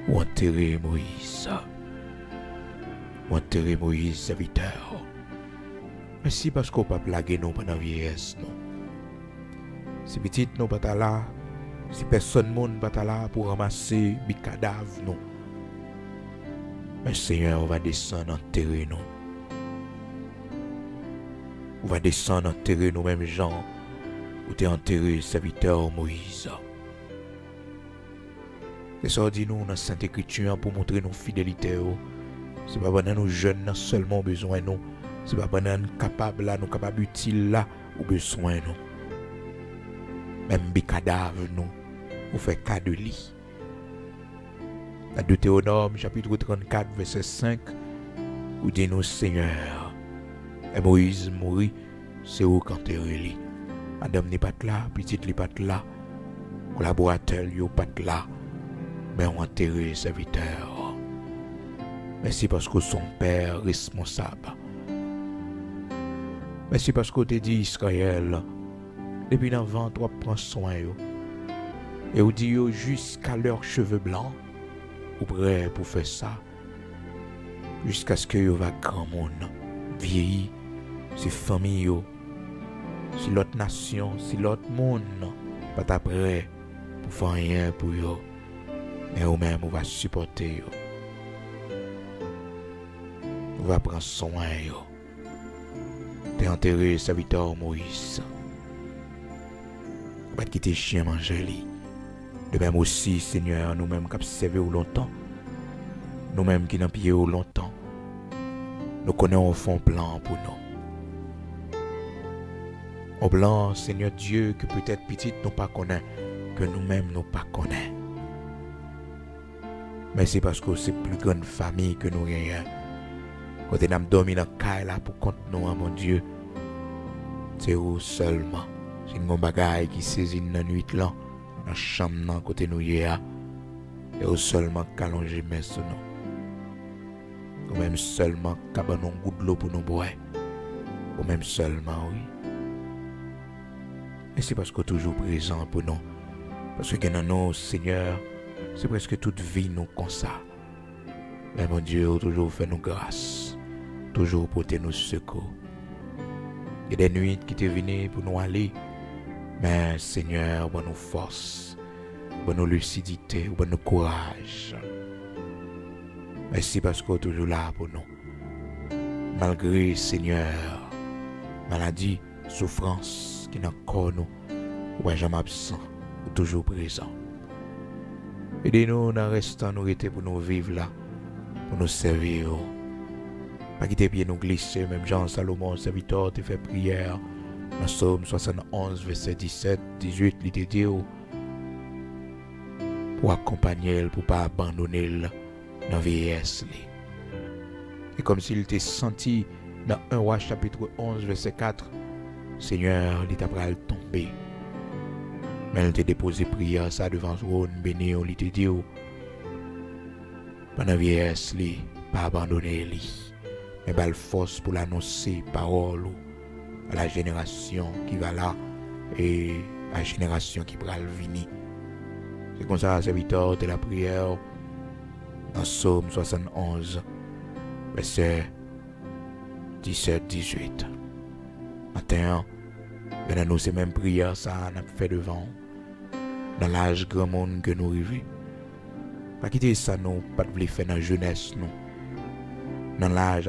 ou enterrer Moïse. Ou enterrer Moïse, serviteur. Merci parce qu'on ne peut pas plaguer nous pendant la vieillesse. Non. Si petit nous pas là, si personne ne pas là pour ramasser les cadavres, non. Mais Seigneur, on va descendre enterrer nous. On va descendre enterrer nous, mêmes gens, où tu es enterré, serviteur Moïse. C'est ça dit nous dans la Sainte Écriture pour montrer nos fidélités. C'est pas pendant nos jeunes seulement besoin nous. C'est pas pendant nous capables là, nous capables utiles là ou besoin nous. Même des cadavres nous, on fait cas de lit. Dans Deutéronome chapitre 34 verset 5, où dit nous Seigneur, et Moïse mourit, c'est où quand tu es madame n'est pas là, petite n'est pas là, collaborateur n'est pas là. Mais on enterré serviteur. Merci parce que son père responsable. Merci parce que tu dit Israël. Depuis dans le ventre, on prend soin. Et on dit jusqu'à leurs cheveux blancs. Ou prêt pour faire ça. Jusqu'à ce que yo va grand monde. Vieilli. Si famille. Si l'autre nation. Si l'autre monde. Pas prêt pour faire rien pour eux. Mais nous-mêmes, on va supporter. On va prendre soin. T'es enterré, serviteur Moïse. On va te quitter chien manger. De même aussi, Seigneur, nous-mêmes qui avons servi longtemps. Nous-mêmes qui n'avons pied longtemps. Nous connaissons au fond plan pour nous. Un plan, Seigneur Dieu, que peut-être petit nous pas connaît, que nous-mêmes nous pas connaît. Mais c'est parce que c'est plus grande famille que nous gagnons. Quand nous avons dormi dans le cas là pour compte nous, mon Dieu, c'est où seulement. C'est une bagaille qui saisit dans la nuit là, dans la chambre là, côté nous y est, et où seulement qu'allonger mes sous nous. Ou même seulement qu'abandonner un goût de l'eau pour nous boire. Ou même seulement, oui. Et c'est parce que toujours présent pour nous. Parce que dans nous, Seigneur, c'est presque toute vie nous comme ça. Mais mon Dieu, toujours fait nous grâce. Toujours porter nous secours. Il y a des nuits qui te venaient pour nous aller. Mais Seigneur, bonne nous force. Bonne nous lucidité. Bonne nous courage. Merci parce que toujours là pour nous. Malgré, Seigneur, maladie, souffrance qui n'a corps nous. Ou jamais absent. Ou toujours présent. Aidez-nous dans restant nous rester pour nous vivre là, pour nous servir. Pas quitter pied nous glisser, même Jean Salomon, serviteur, te fait prière. Dans Psaume 71, verset 17, 18, il te dit pour accompagner, pour ne pas abandonner dans la vieillesse. Et comme s'il t'est senti dans 1 Roi chapitre 11, verset 4, Seigneur, il t'a pris tomber. Mais elle t'a déposé prière ça devant son béni, il te dit pendant la vieillesse, pas abandonner, mais pas force pour l'annoncer, parole à la génération qui va là et à la génération qui va venir. C'est comme ça, serviteur de la prière dans Psaume 71, verset 17-18. Matin, maintenant nous, ces mêmes prières, ça, on a fait devant, dans l'âge grand monde que nous vivons. Pas quitter ça nous pas de faire dans jeunesse nous. Dans l'âge